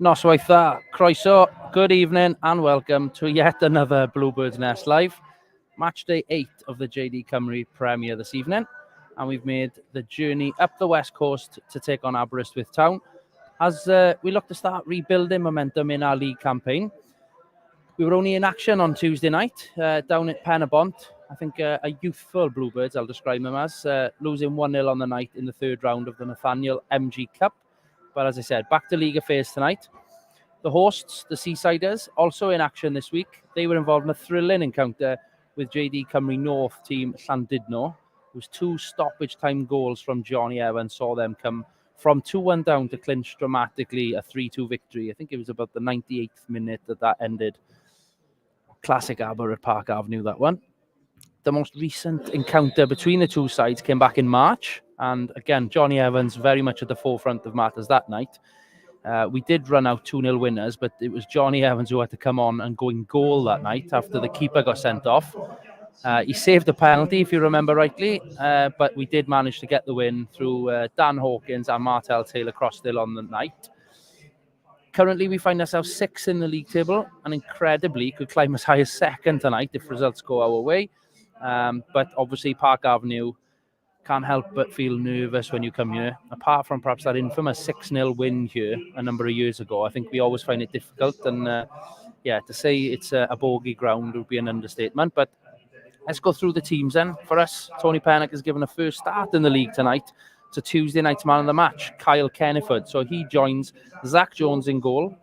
Noswaith croeso, good evening and welcome to yet another Bluebirds Nest Live. Matchday 8 of the JD Cymru Premier this evening. And we've made the journey up the west coast to take on Aberystwyth Town as we look to start rebuilding momentum in our league campaign. We were only in action on Tuesday night down at Penabont. I think a youthful Bluebirds, I'll describe them as, losing 1-0 on the night in the third round of the Nathaniel MG Cup. But as I said, back to league affairs tonight. The hosts, the Seasiders, also in action this week. They were involved in a thrilling encounter with JD Cymru North team Llandudno. It was 2 stoppage time goals from Johnny Evans saw them come from 2-1 down to clinch dramatically a 3-2 victory. I think it was about the 98th minute that ended. Classic Aber at Park Avenue, that one. The most recent encounter between the two sides came back in March. And again, Johnny Evans very much at the forefront of matters that night. We did run out 2-0 winners, but it was Johnny Evans who had to come on and go in goal that night after the keeper got sent off. He saved a penalty, if you remember rightly, but we did manage to get the win through Dan Hawkins and Martel Taylor-Crossdale on the night. Currently, we find ourselves 6th in the league table and incredibly could climb as high as 2nd tonight if results go our way. But obviously, Park Avenue can't help but feel nervous when you come here. Apart from perhaps that infamous 6-0 win here a number of years ago, I think we always find it difficult. And to say it's a bogey ground would be an understatement. But let's go through the teams then. For us, Tony Pennock has given a first start in the league tonight to Tuesday night's man of the match, Kyle Kenniford. So he joins Zach Jones in goal,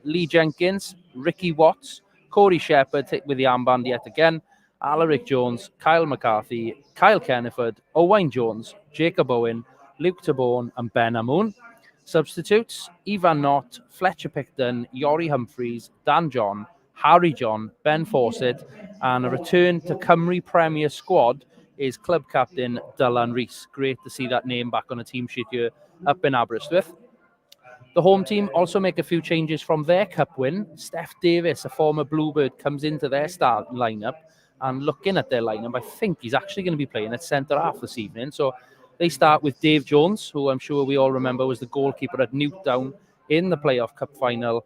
Lee Jenkins, Ricky Watts, Corey Shepherd with the armband yet again, Alaric Jones, Kyle McCarthy, Kyle Kenniford, Owain Jones, Jacob Owen, Luke Tabone and Ben Amoon. Substitutes, Ivan Knott, Fletcher Picton, Yori Humphreys, Dan John, Harry John, Ben Fawcett, and a return to Cymru Premier squad is club captain Dylan Rees. Great to see that name back on a team sheet here up in Aberystwyth. The home team also make a few changes from their cup win. Steph Davis, a former Bluebird, comes into their start lineup. And looking at their lineup, I think he's actually going to be playing at centre-half this evening. So they start with Dave Jones, who I'm sure we all remember was the goalkeeper at Newtown in the playoff cup final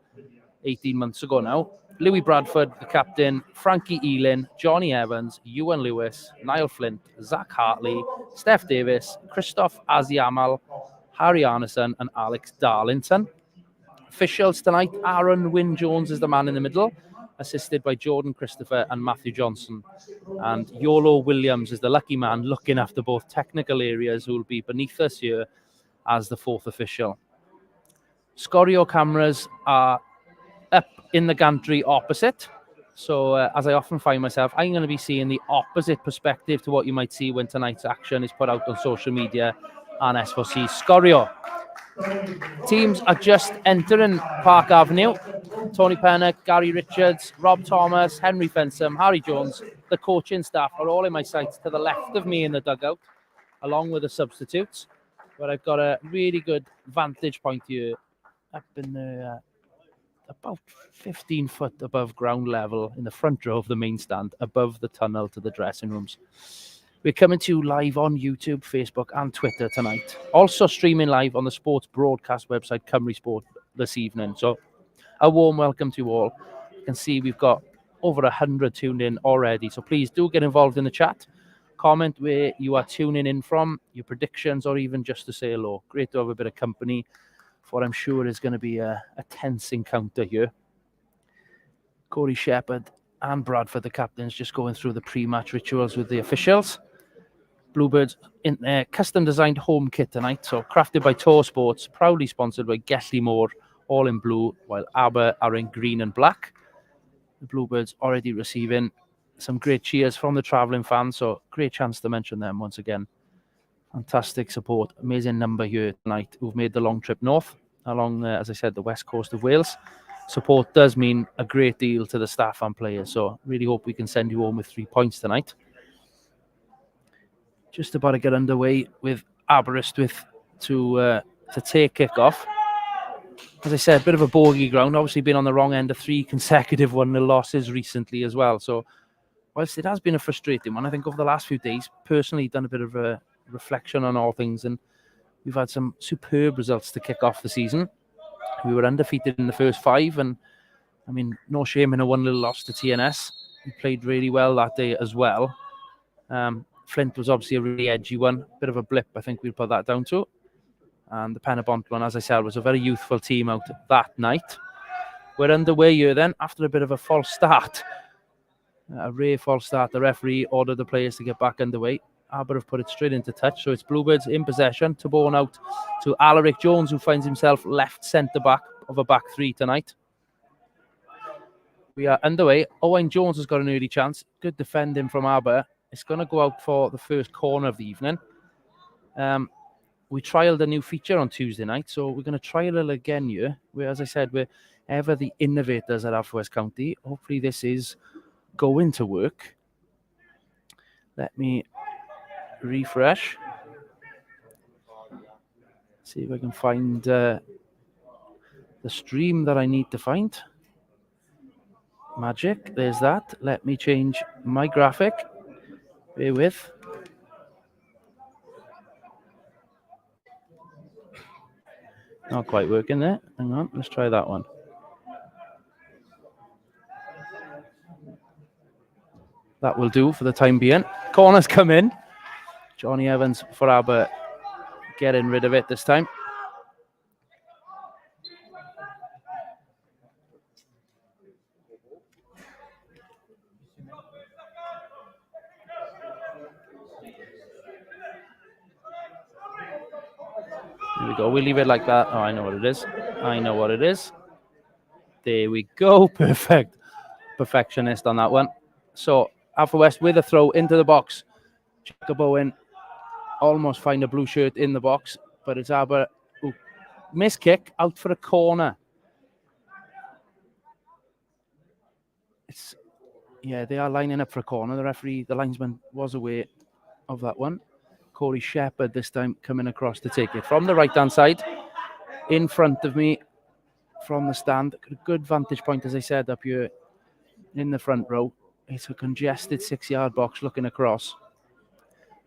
18 months ago now. Louis Bradford, the captain, Frankie Ealin, Johnny Evans, Ewan Lewis, Niall Flint, Zach Hartley, Steph Davis, Christoph Aziamal, Harry Arneson and Alex Darlington. Officials tonight, Aaron Wynne-Jones is the man in the middle, assisted by Jordan Christopher and Matthew Johnson. And Yolo Williams is the lucky man looking after both technical areas who will be beneath us here as the 4th official. Scorio cameras are up in the gantry opposite. So as I often find myself, I'm going to be seeing the opposite perspective to what you might see when tonight's action is put out on social media and S4C. Scorio. Teams are just entering Park Avenue. Tony Pennock, Gary Richards, Rob Thomas, Henry Fensom, Harry Jones, the coaching staff are all in my sights to the left of me in the dugout, along with the substitutes. But I've got a really good vantage point here up in the about 15 foot above ground level in the front row of the main stand, above the tunnel to the dressing rooms. We're coming to you live on YouTube, Facebook and Twitter tonight. Also streaming live on the sports broadcast website, Cymru Sport, this evening. So a warm welcome to you all. You can see we've got over 100 tuned in already. So please do get involved in the chat. Comment where you are tuning in from, your predictions, or even just to say hello. Great to have a bit of company for what I'm sure is going to be a tense encounter here. Corey Shepherd and Bradford, the captains, just going through the pre-match rituals with the officials. Bluebirds in their custom-designed home kit tonight, so crafted by Tor Sports, proudly sponsored by Gethley Moore, all in blue, while Aber are in green and black. The Bluebirds already receiving some great cheers from the travelling fans, so great chance to mention them once again. Fantastic support, amazing number here tonight who've made the long trip north, along, as I said, the west coast of Wales. Support does mean a great deal to the staff and players, so really hope we can send you home with 3 points tonight. Just about to get underway with Aberystwyth to take kick-off. As I said, a bit of a bogey ground. Obviously been on the wrong end of 3 consecutive 1-0 losses recently as well. So whilst it has been a frustrating one, I think over the last few days, personally done a bit of a reflection on all things. And we've had some superb results to kick off the season. We were undefeated in the first 5, and I mean, no shame in a one little loss to TNS. We played really well that day as well. Flint was obviously a really edgy one, bit of a blip, I think we'll put that down to. And the Penabont one, as I said, was a very youthful team out that night. We're underway here then, after a bit of a false start. A rare false start. The referee ordered the players to get back underway. Aber have put it straight into touch, so it's Bluebirds in possession. Tabone out to Alaric Jones, who finds himself left centre-back of a back 3 tonight. We are underway. Owen Jones has got an early chance. Good defending from Aber. It's going to go out for the first corner of the evening. We trialled a new feature on Tuesday night, so we're going to trial it again here. Where, as I said, we're ever the innovators at Haverfordwest County. Hopefully this is going to work. Let me refresh. See if I can find the stream that I need to find. Magic, there's that. Let me change my graphic. Bear with. Not quite working there. Hang on, let's try that one. That will do for the time being. Corners come in. Johnny Evans for Aber getting rid of it this time. There we go. We'll leave it like that. Oh, I know what it is. I know what it is. There we go. Perfect. Perfectionist on that one. So, Haverfordwest with a throw into the box. Jacob Owen almost find a blue shirt in the box, but it's Aber. Ooh, miss kick out for a corner. Yeah, they are lining up for a corner. The referee, the linesman, was aware of that one. Corey Shepherd this time coming across to take it from the right-hand side. In front of me from the stand. A good vantage point, as I said, up here in the front row. It's a congested 6-yard box looking across.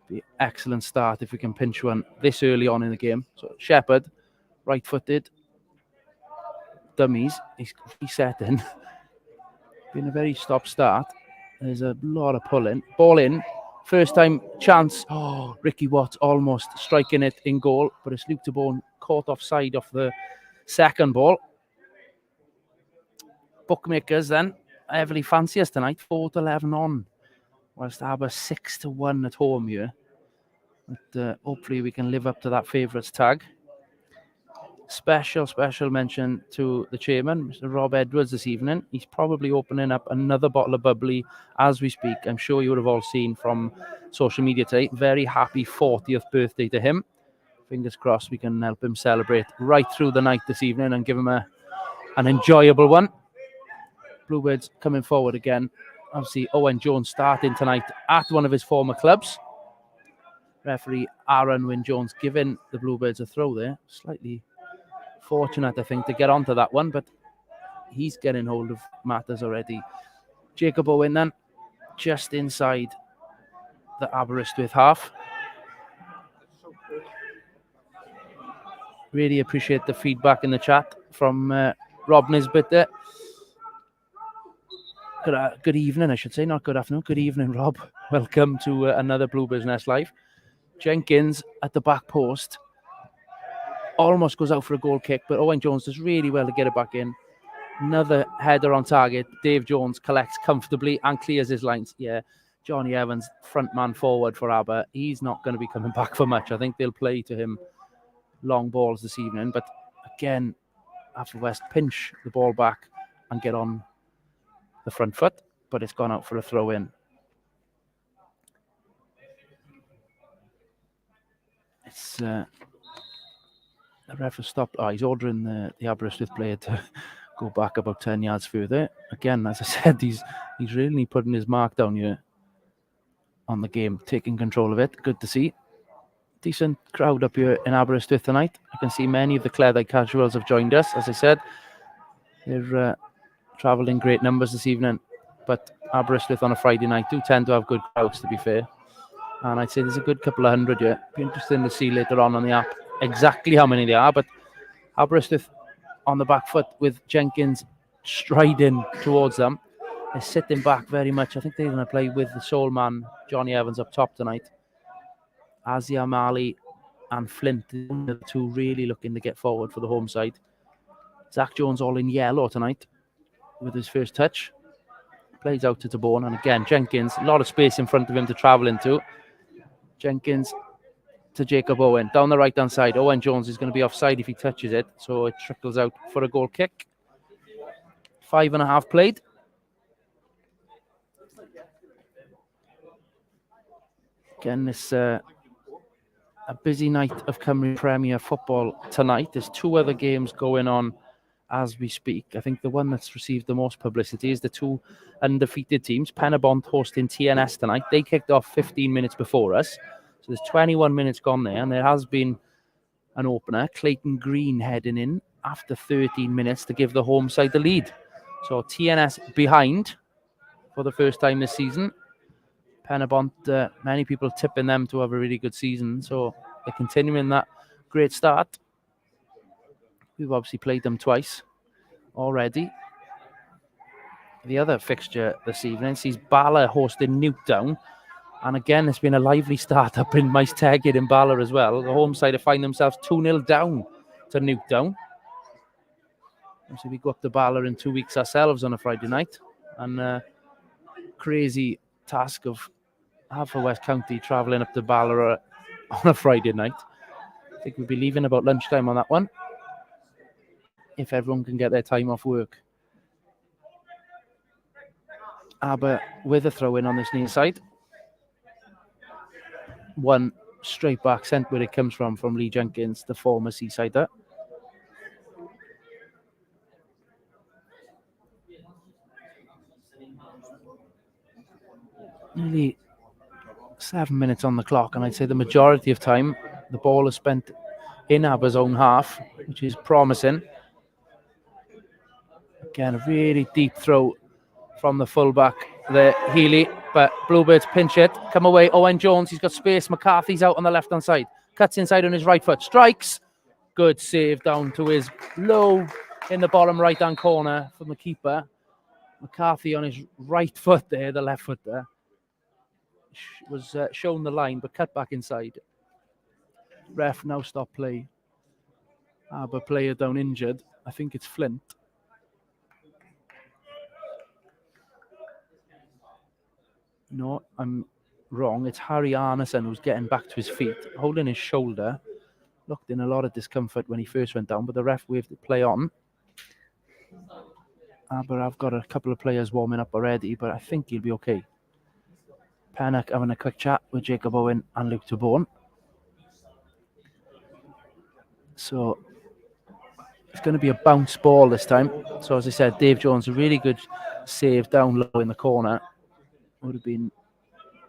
Be an excellent start if we can pinch one this early on in the game. So Shepherd, right-footed. Dummies. He's resetting. Been a very stop-start. There's a lot of pulling. Ball in. First time chance. Oh, Ricky Watts almost striking it in goal, but it's Luke Tabone caught offside off the second ball. Bookmakers then heavily fancy us tonight. 4-11 on, whilst Aber 6-1 at home here. But hopefully we can live up to that favourites tag. Special mention to the chairman, Mr. Rob Edwards, this evening. He's probably opening up another bottle of bubbly as we speak. I'm sure you would have all seen from social media today. Very happy 40th birthday to him. Fingers crossed we can help him celebrate right through the night this evening and give him an enjoyable one. Bluebirds coming forward again. Obviously, Owen Jones starting tonight at one of his former clubs. Referee Aaron Wynne-Jones giving the Bluebirds a throw there. Slightly fortunate, I think, to get onto that one, but he's getting hold of matters already. Jacob Owen then, just inside the Aberystwyth half. Really appreciate the feedback in the chat from Rob Nisbet there. Good evening, I should say, not good afternoon. Good evening, Rob. Welcome to another Bluebirds Nest Live. Jenkins at the back post. Almost goes out for a goal kick, but Owen Jones does really well to get it back in. Another header on target. Dave Jones collects comfortably and clears his lines. Yeah, Johnny Evans, front man forward for Aber. He's not going to be coming back for much. I think they'll play to him long balls this evening. But again, Haverfordwest pinch the ball back and get on the front foot, but it's gone out for a throw in. It's the ref has stopped. Oh, he's ordering the Aberystwyth player to go back about 10 yards further. Again, as I said, he's really putting his mark down here on the game, taking control of it. Good to see. Decent crowd up here in Aberystwyth tonight. I can see many of the Cleddau casuals have joined us. As I said, they're travelled in great numbers this evening. But Aberystwyth on a Friday night do tend to have good crowds, to be fair. And I'd say there's a good couple of hundred here. Be interesting to see later on the app exactly how many there are. But Aberystwyth on the back foot with Jenkins striding towards them. They're sitting back very much. I think they're going to play with the sole man, Johnny Evans, up top tonight. Azia Mali and Flint, the two really looking to get forward for the home side. Zach Jones all in yellow tonight with his first touch. Plays out to Tabone, and again, Jenkins, a lot of space in front of him to travel into. Jenkins to Jacob Owen, down the right-hand side. Owen Jones is going to be offside if he touches it, so it trickles out for a goal kick. 5.5 played. Again, this a busy night of Cymru Premier football tonight. There's 2 other games going on as we speak. I think the one that's received the most publicity is the 2 undefeated teams. Penabont hosting TNS tonight. They kicked off 15 minutes before us. So there's 21 minutes gone there, and there has been an opener. Clayton Green heading in after 13 minutes to give the home side the lead. So TNS behind for the first time this season. Penabont, many people tipping them to have a really good season, so they're continuing that great start. We've obviously played them twice already. The other fixture this evening sees Bala hosting Newtown, and again it's been a lively start up in Maes Tegid in Bala as well. The home side have find themselves 2-0 down to Newtown. So we go up to Bala in 2 weeks ourselves on a Friday night, and crazy task of Haverfordwest County travelling up to Bala on a Friday night. I think we'll be leaving about lunchtime on that one, if everyone can get their time off work. Aber with a throw-in on this near side. One straight back sent where it comes from Lee Jenkins, the former Seasider. Nearly 7 minutes on the clock, and I'd say the majority of time the ball is spent in Aber's own half, which is promising. Again, a really deep throw from the fullback there, Healy, but Bluebirds pinch it, come away. Owen Jones, he's got space. McCarthy's out on the left-hand side, cuts inside on his right foot, strikes. Good save down to his low in the bottom right-hand corner from the keeper. McCarthy on his right foot there, the left foot there. Was shown the line, but cut back inside. Ref now stop play. Aber player down injured. I think it's Flint. No, I'm wrong. It's Harry Arneson who's getting back to his feet, holding his shoulder. Looked in a lot of discomfort when he first went down, but the ref waved the play on. Aber I've got a couple of players warming up already, but I think he'll be okay. Pennock having a quick chat with Jacob Owen and Luke Tabone. So it's going to be a bounce ball this time. So as I said, Dave Jones, a really good save down low in the corner. Would have been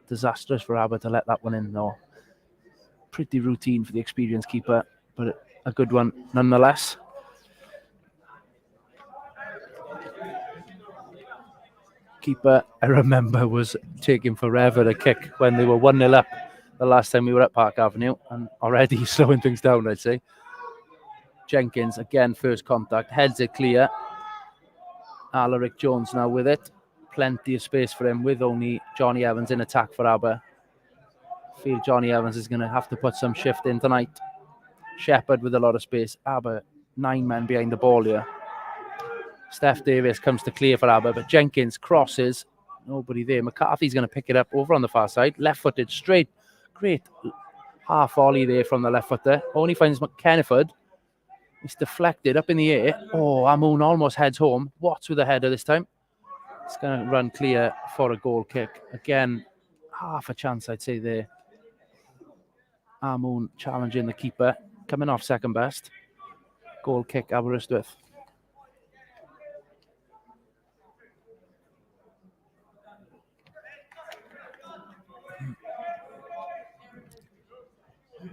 disastrous for Aber to let that one in, though. Pretty routine for the experienced keeper, but a good one nonetheless. Keeper, I remember, was taking forever to kick when they were 1-0 up the last time we were at Park Avenue, and already slowing things down, I'd say. Jenkins, again, first contact, heads it clear. Alaric Jones now with it. Plenty of space for him with only Johnny Evans in attack for Aber. Feel Johnny Evans is going to have to put some shift in tonight. Shepherd with a lot of space. Aber, 9 men behind the ball here. Steph Davis comes to clear for Aber, but Jenkins crosses. Nobody there. McCarthy's going to pick it up over on the far side. Left-footed, straight. Great half volley there from the left footer. Only finds Kenneford. It's deflected up in the air. Oh, Amoon almost heads home. Watts with the header this time. It's going to run clear for a goal kick. Again, half a chance, I'd say, there. Amoon challenging the keeper. Coming off second best. Goal kick, Aberystwyth.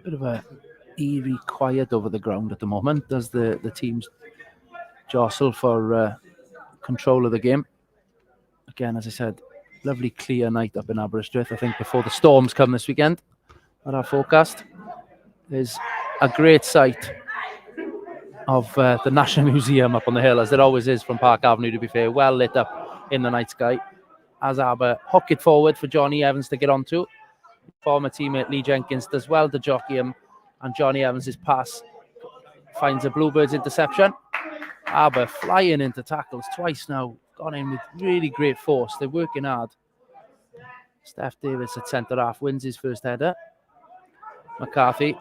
Bit of a eerie quiet over the ground at the moment as the teams jostle for control of the game. Again, as I said, lovely clear night up in Aberystwyth. I think before the storms come this weekend at our forecast. There's a great sight of the National Museum up on the hill, as there always is from Park Avenue, to be fair. Well lit up in the night sky. As Aber hook it forward for Johnny Evans to get onto. Former teammate Lee Jenkins does well to jockey him, and Johnny Evans' pass finds a Bluebirds interception. Aber flying into tackles twice now. Gone in with really great force. They're working hard. Steph Davis at centre half wins his first header. McCarthy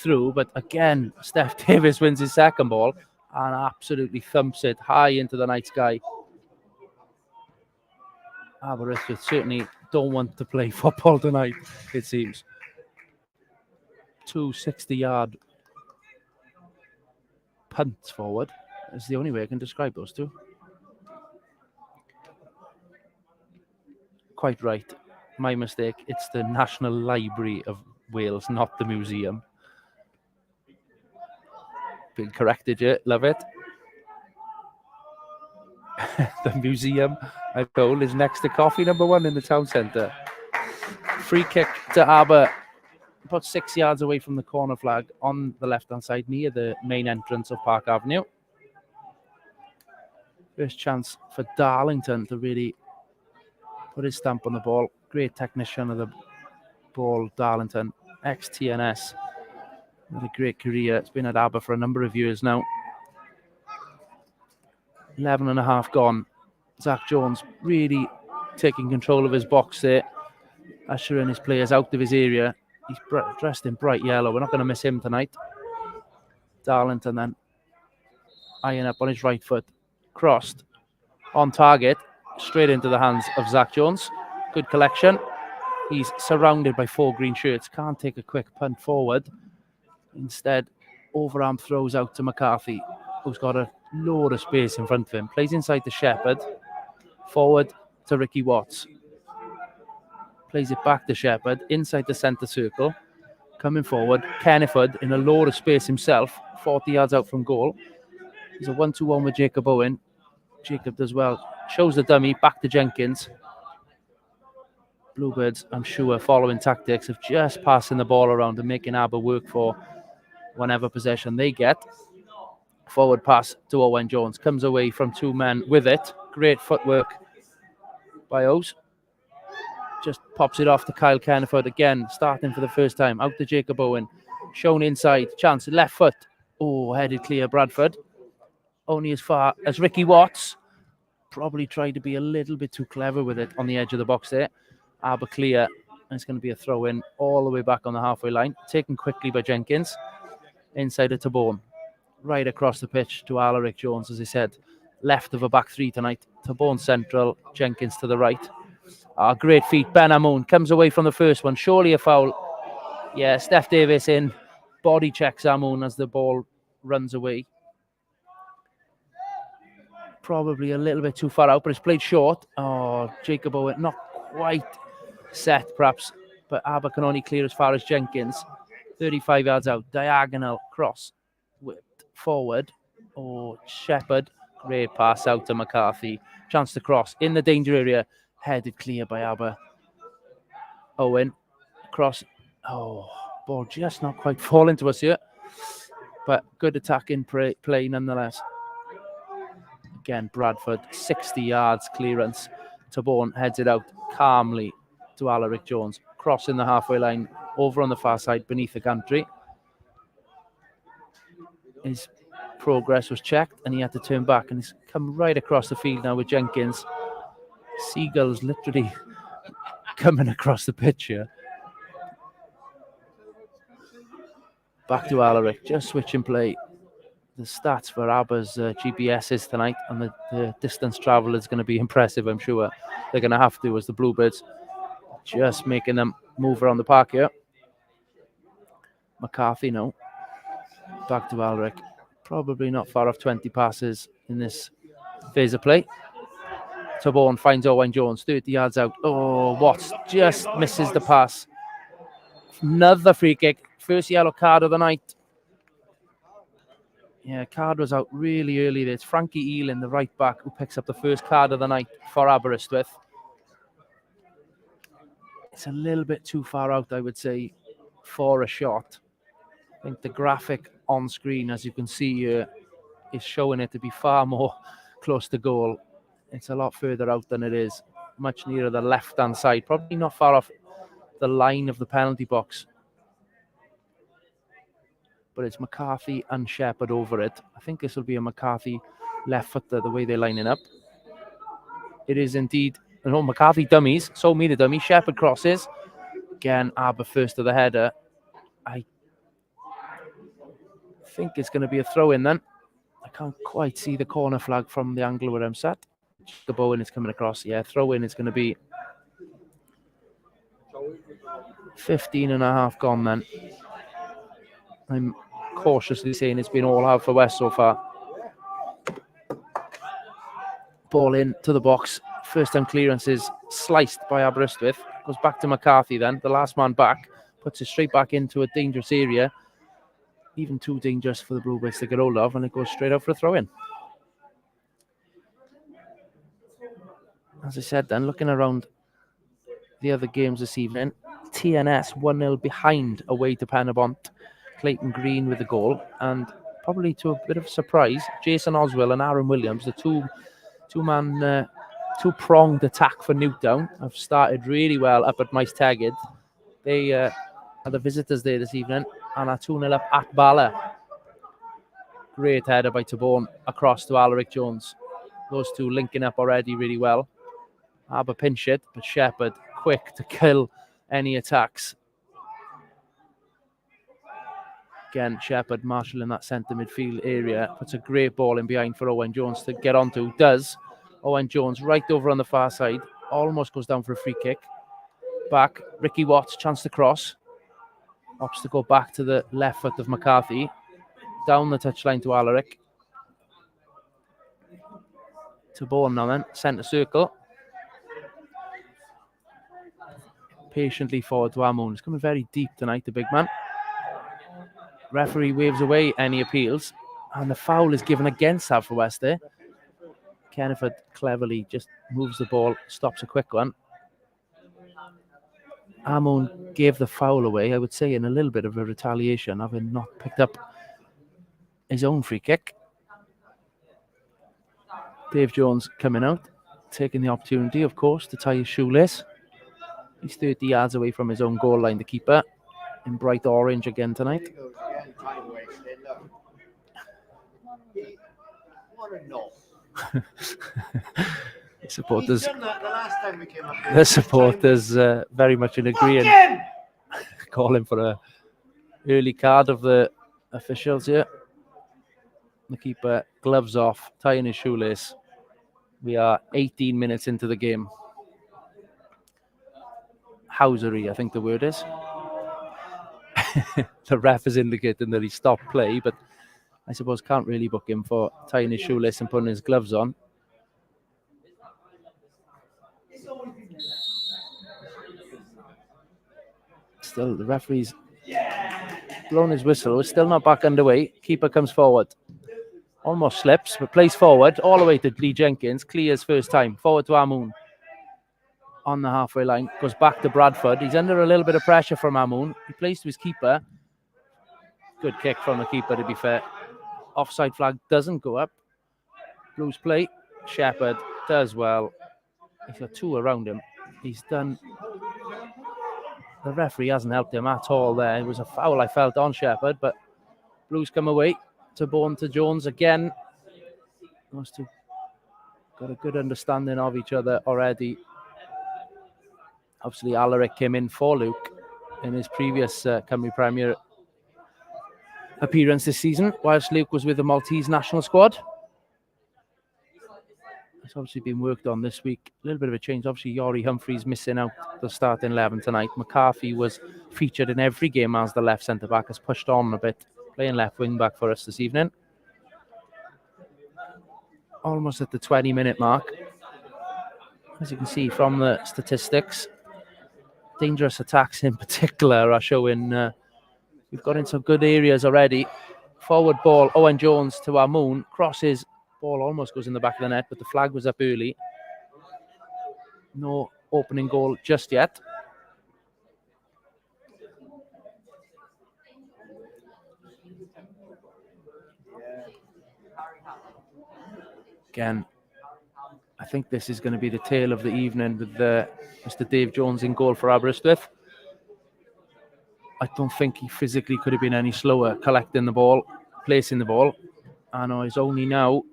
through, but again, Steph Davis wins his second ball and absolutely thumps it high into the night sky. Aberystwyth certainly don't want to play football tonight, it seems. 2 60-yard punts forward is the only way I can describe those two. Quite right. My mistake. It's the National Library of Wales, not the museum. Been corrected yet? Love it. The museum, I'm told, is next to coffee number 1 in the town centre. Free kick to Aber, about 6 yards away from the corner flag on the left-hand side near the main entrance of Park Avenue. First chance for Darlington to really put his stamp on the ball. Great technician of the ball, Darlington, ex-TNS. With a great career. It's been at Aber for a number of years now. 11 and a half gone. Zach Jones really taking control of his box there, ushering his players out of his area. He's dressed in bright yellow. We're not going to miss him tonight. Darlington then eyeing up on his right foot. Crossed on target, straight into the hands of Zach Jones. Good collection. He's surrounded by 4 green shirts. Can't take a quick punt forward. Instead, overarm throws out to McCarthy, who's got a load of space in front of him. Plays inside to Shepherd. Forward to Ricky Watts. Plays it back to Shepherd. Inside the centre circle. Coming forward. Kenneford in a load of space himself. 40 yards out from goal. He's a 1-2-1 with Jacob Owen. Jacob does well. Shows the dummy. Back to Jenkins. Bluebirds, I'm sure, following tactics of just passing the ball around and making Aber work for whenever possession they get. Forward pass to Owen Jones. Comes away from 2 men with it. Great footwork by O's. Just pops it off to Kyle Kenneford again, starting for the first time. Out to Jacob Owen. Shown inside. Chance. Left foot. Oh, headed clear Bradford. Only as far as Ricky Watts. Probably tried to be a little bit too clever with it on the edge of the box there. Aber clear. And it's going to be a throw in all the way back on the halfway line. Taken quickly by Jenkins. Inside to Tabone. Right across the pitch to Alaric Jones, as I said. Left of a back 3 tonight. Tabone central. Jenkins to the right. Great feet. Ben Amoun comes away from the first one. Surely a foul. Yeah, Steph Davis in. Body checks Amoun as the ball runs away. Probably a little bit too far out, but it's played short. Oh, Jacob Owen not quite set, perhaps, but Aber can only clear as far as Jenkins. 35 yards out. Diagonal cross. Whipped forward. Oh, Shepherd. Great pass out to McCarthy. Chance to cross in the danger area. Headed clear by Aber. Owen. Cross. Oh, ball just not quite falling to us here. But good attacking play nonetheless. Again, Bradford, 60 yards clearance. Tabone heads it out calmly to Alaric Jones. Crossing the halfway line over on the far side beneath the gantry. His progress was checked and he had to turn back, and he's come right across the field now with Jenkins. Seagulls literally coming across the pitch here. Back to Alaric, just switching play. The stats for Aber's GPSs tonight, and the distance travel is going to be impressive, I'm sure. They're going to have to, as the Bluebirds just making them move around the park here. McCarthy, no. Back to Alaric. Probably not far off 20 passes in this phase of play. Tabone finds Owen Jones, 30 yards out. Oh, Watts just misses the pass. Another free kick. First yellow card of the night. Yeah, card was out really early there. It's Frankie Ealing, the right back, who picks up the first card of the night for Aberystwyth. It's a little bit too far out, I would say, for a shot. I think the graphic on screen, as you can see here, is showing it to be far more close to goal. It's a lot further out than it is, much nearer the left-hand side, probably not far off the line of the penalty box. But it's McCarthy and Shepherd over it. I think this will be a McCarthy left footer, the way they're lining up. It is indeed. No, McCarthy dummies. So me the dummy. Shepherd crosses. Again, Aber first to the header. I think it's going to be a throw-in then. I can't quite see the corner flag from the angle where I'm sat. The Bowen is coming across. Yeah, throw-in is going to be 15 and a half gone then. I'm cautiously saying it's been all Haverfordwest so far. Ball in to the box. First time clearance is sliced by Aberystwyth. Goes back to McCarthy then. The last man back. Puts it straight back into a dangerous area. Even too dangerous for the Bluebirds to get hold of. And it goes straight out for a throw-in. As I said then, looking around the other games this evening. TNS 1-0 behind away to Penabont. Clayton Green with the goal. And probably to a bit of a surprise, Jason Oswell and Aaron Williams, the two-pronged attack for Newtown, have started really well up at Maes Tegid. They are the visitors there this evening and are 2-0 up at Bala. Great header by Taborn across to Alaric Jones. Those two linking up already really well. Aber pinch it, but Shepherd quick to kill any attacks. Again, Shepherd marshalling that centre midfield area. Puts a great ball in behind for Owen Jones to get onto. Does. Owen Jones right over on the far side. Almost goes down for a free kick. Back. Ricky Watts, chance to cross. Opts to go back to the left foot of McCarthy. Down the touchline to Alaric. To Bourne now then. Centre circle. Patiently forward to Amun. He's coming very deep tonight, the big man. Referee waves away any appeals. And the foul is given against Haverfordwest there. Kenneford cleverly just moves the ball, stops a quick one. Amun gave the foul away, I would say, in a little bit of a retaliation, having not picked up his own free kick. Dave Jones coming out, taking the opportunity, of course, to tie his shoelace. He's 30 yards away from his own goal line, the keeper, in bright orange again tonight. The supporters very much in agreement, calling for an early card of the officials here. The keeper, gloves off, tying his shoelace. We are 18 minutes into the game. Housery, I think the word is. The ref is indicating that he stopped play, but I suppose can't really book him for tying his shoelace and putting his gloves on. Still, the referee's blown his whistle. It's still not back underway. Keeper comes forward. Almost slips, but plays forward all the way to Lee Jenkins. Clears first time. Forward to Amun. On the halfway line. Goes back to Bradford. He's under a little bit of pressure from Amun. He plays to his keeper. Good kick from the keeper, to be fair. Offside flag doesn't go up. Blues play. Shepherd does well. He's got two around him. He's done... The referee hasn't helped him at all there. It was a foul, I felt, on Shepherd, but Blues come away. To Bourne to Jones again. Those two got a good understanding of each other already. Obviously, Alaric came in for Luke in his previous Cymru Premier appearance this season, whilst Luke was with the Maltese national squad. It's obviously been worked on this week. A little bit of a change. Obviously, Yori Humphreys missing out the starting 11 tonight. McCarthy was featured in every game as the left centre-back, has pushed on a bit, playing left wing-back for us this evening. Almost at the 20-minute mark. As you can see from the statistics, dangerous attacks in particular are showing we've got in some good areas already. Forward ball, Owen Jones to Amun, crosses, ball almost goes in the back of the net, but the flag was up early. No opening goal just yet. Again, I think this is going to be the tale of the evening with Mr. Dave Jones in goal for Aberystwyth. I don't think he physically could have been any slower collecting the ball, placing the ball. I know he's only now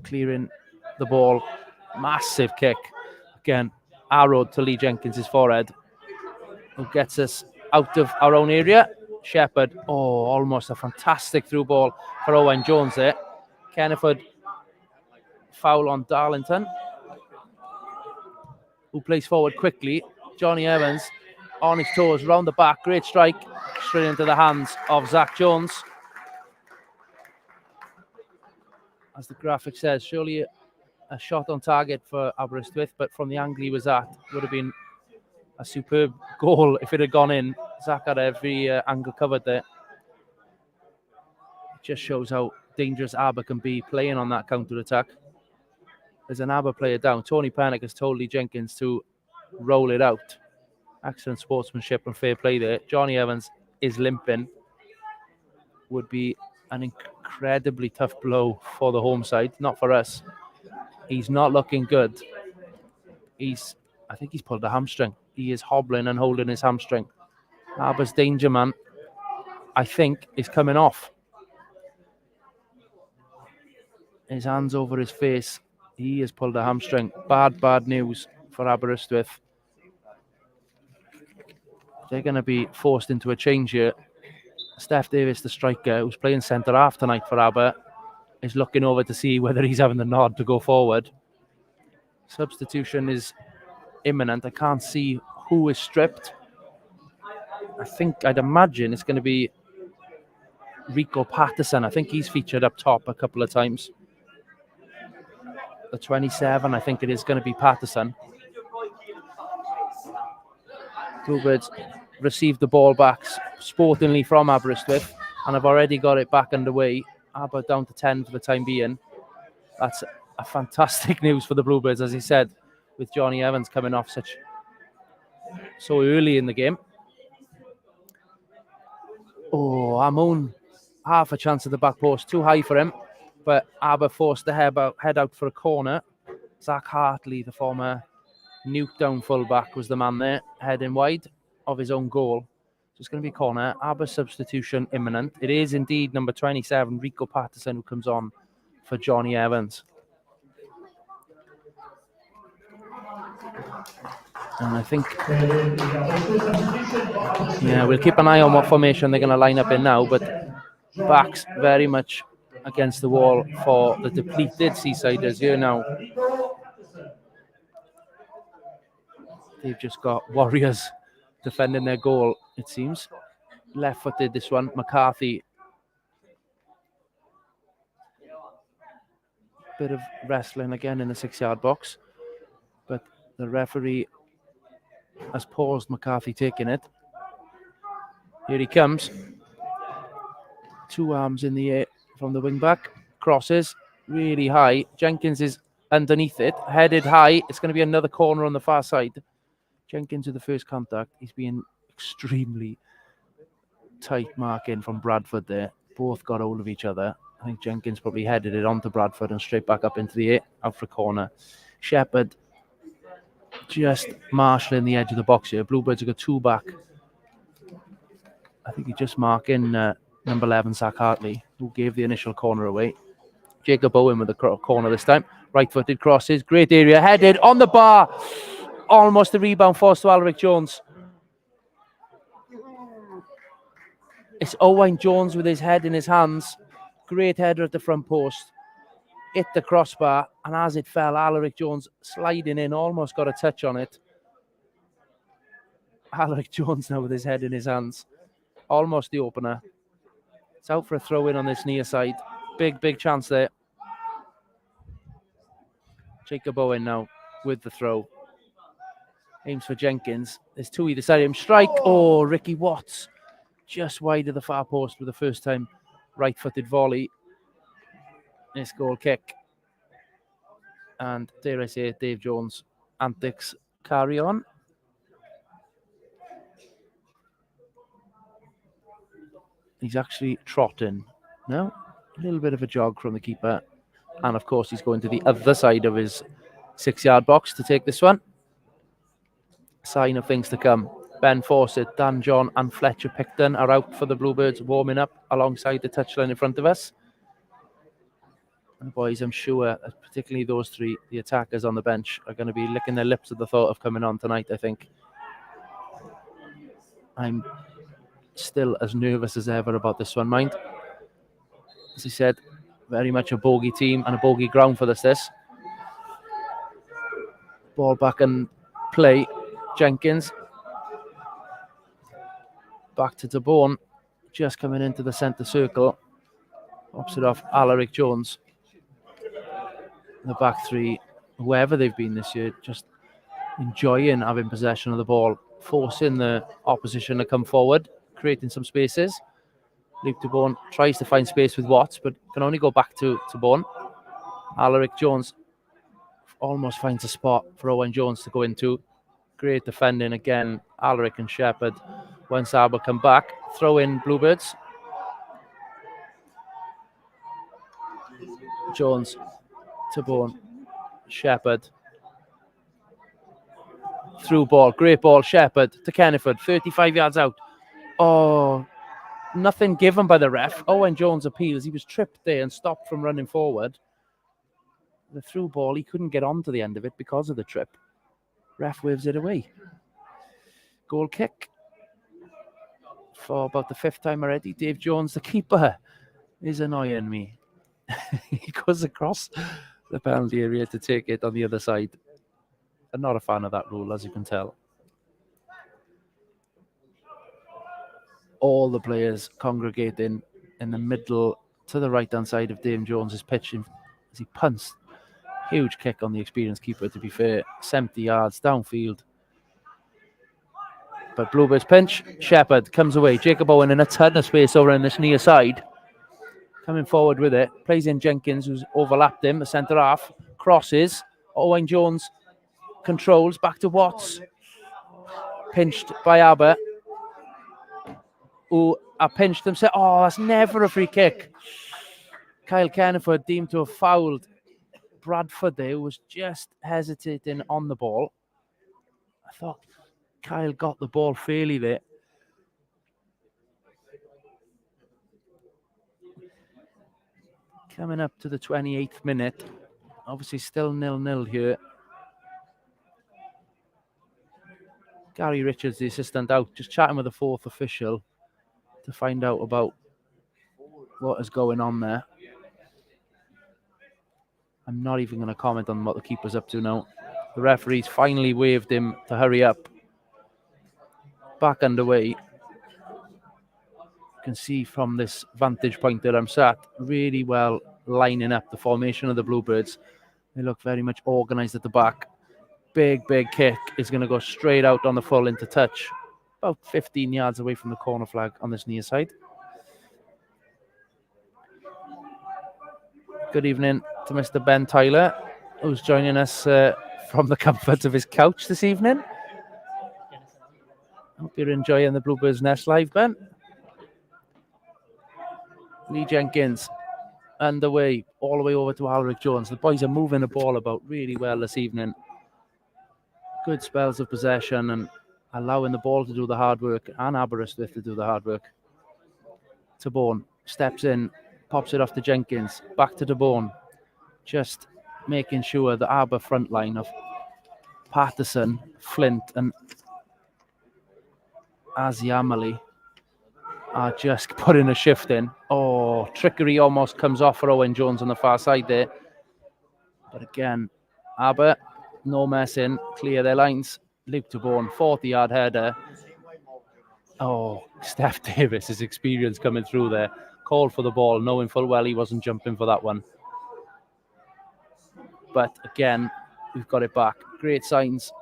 clearing the ball. Massive kick. Again, arrowed to Lee Jenkins' forehead, who gets us out of our own area. Shepherd, almost a fantastic through ball for Owain Jones there. Kenneford, foul on Darlington, who plays forward quickly. Johnny Evans on his toes, round the back, great strike, straight into the hands of Zach Jones. As the graphic says, surely a shot on target for Aberystwyth, but from the angle he was at, would have been a superb goal if it had gone in. Zach had every angle covered there. It just shows how dangerous Aber can be playing on that counter-attack. There's an Aber player down. Tony Panic has told Lee Jenkins to roll it out. Excellent sportsmanship and fair play there. Johnny Evans is limping. Would be an incredibly tough blow for the home side, not for us. He's not looking good. I think he's pulled a hamstring. He is hobbling and holding his hamstring. Aber's danger man, I think, is coming off. His hands over his face. He has pulled a hamstring. Bad news for Aberystwyth. They're going to be forced into a change here. Steph Davis, the striker, who's playing centre-half tonight for Aber, is looking over to see whether he's having the nod to go forward. Substitution is imminent. I can't see who is stripped. I'd imagine it's going to be Rico Patterson. I think he's featured up top a couple of times. The 27, I think it is going to be Patterson. Bluebirds received the ball back sportingly from Aberystwyth and have already got it back underway. Aber down to 10 for the time being. That's a fantastic news for the Bluebirds, as he said, with Johnny Evans coming off so early in the game. Amoun, half a chance at the back post, too high for him, but Aber forced the head out for a corner. Zach Hartley, the former Newtown fullback, was the man there, heading wide of his own goal. So it's going to be a corner. Aber substitution imminent. It is indeed number 27, Rico Patterson, who comes on for Johnny Evans. And I think, we'll keep an eye on what formation they're going to line up in now, but backs very much against the wall for the depleted Seasiders here now. They've just got Warriors defending their goal, it seems. Left-footed, this one. McCarthy. Bit of wrestling again in the 6-yard box. But the referee has paused McCarthy taking it. Here he comes. 2 arms in the air from the wing-back. Crosses really high. Jenkins is underneath it. Headed high. It's going to be another corner on the far side. Jenkins with the first contact. He's being extremely tight marking from Bradford there. Both got hold of each other. I think Jenkins probably headed it onto Bradford and straight back up into the air, out for a corner. Shepherd just marshalling the edge of the box here. Bluebirds have got 2 back. I think he's just marking number 11, Zach Hartley, who gave the initial corner away. Jacob Owen with the corner this time. Right-footed crosses. Great area. Headed on the bar. Almost a rebound forced to Alaric Jones. It's Owain Jones with his head in his hands. Great header at the front post. Hit the crossbar, and as it fell, Alaric Jones sliding in, almost got a touch on it. Alaric Jones now with his head in his hands. Almost the opener. It's out for a throw-in on this near side. Big chance there. Jacob Owen now with the throw. Aims for Jenkins. There's 2 either side of him. Strike. Ricky Watts. Just wide of the far post for the first time. Right-footed volley. This goal kick. And dare I say it, Dave Jones' antics carry on. He's actually trotting. No? A little bit of a jog from the keeper. And of course, he's going to the other side of his 6-yard box to take this one. Sign of things to come. Ben Fawcett, Dan John and Fletcher Picton are out for the Bluebirds, warming up alongside the touchline in front of us. And the boys, I'm sure, particularly those three, the attackers on the bench, are going to be licking their lips at the thought of coming on tonight, I think. I'm still as nervous as ever about this one, mind. As I said, very much a bogey team and a bogey ground for this. Ball back and play. Jenkins. Back to DeBorn. Just coming into the centre circle. Pops it off Alaric Jones. The back three, whoever they've been this year, just enjoying having possession of the ball, forcing the opposition to come forward, creating some spaces. Luke DeBorn tries to find space with Watts, but can only go back to DeBorn. Alaric Jones almost finds a spot for Owen Jones to go into. Great defending again, Alaric and Shepherd. Once Aber come back, throw in Bluebirds. Jones, DeBorn, Shepherd. Through ball, great ball, Shepherd to Kenneford, 35 yards out. Oh, nothing given by the ref. Owen Jones appeals. He was tripped there and stopped from running forward. The through ball, he couldn't get on to the end of it because of the trip. Ref waves it away. Goal kick for about the 5th time already. Dave Jones, the keeper, is annoying me. He goes across the penalty area to take it on the other side. I'm not a fan of that rule, as you can tell. All the players congregating in the middle to the right-hand side of Dave Jones's pitch as he punts. Huge kick on the experienced keeper, to be fair. 70 yards downfield. But Bluebirds pinch. Shepherd comes away. Jacob Owen in a ton of space over on this near side. Coming forward with it. Plays in Jenkins, who's overlapped him, the centre half. Crosses. Owen Jones controls. Back to Watts. Pinched by Aber, who are pinched themselves. Oh, that's never a free kick. Kyle Kenneford deemed to have fouled Bradford there, who was just hesitating on the ball. I thought Kyle got the ball fairly there. Coming up to the 28th minute. Obviously still 0-0 here. Gary Richards, the assistant, out, just chatting with the 4th official to find out about what is going on there. I'm not even going to comment on what the keeper's up to now. The referee's finally waved him to hurry up. Back underway. You can see from this vantage point that I'm sat, really well lining up the formation of the Bluebirds. They look very much organised at the back. Big kick is going to go straight out on the full into touch. About 15 yards away from the corner flag on this near side. Good evening to Mr. Ben Tyler, who's joining us from the comfort of his couch this evening. Hope you're enjoying the Bluebirds Nest Live, Ben. Lee Jenkins underway, all the way over to Alaric Jones. The boys are moving the ball about really well this evening. Good spells of possession and allowing the ball to do the hard work and Aberystwyth to do the hard work. DeBorn steps in, pops it off to Jenkins, back to DeBorn. Just making sure the Aber front line of Patterson, Flint and Aziamali are just putting a shift in. Oh, trickery almost comes off for Owen Jones on the far side there. But again, Aber, no messing, clear their lines. Luke DeBorn, 40-yard header. Oh, Steph Davis, his experience coming through there. Called for the ball, knowing full well he wasn't jumping for that one. But again, we've got it back. Great signs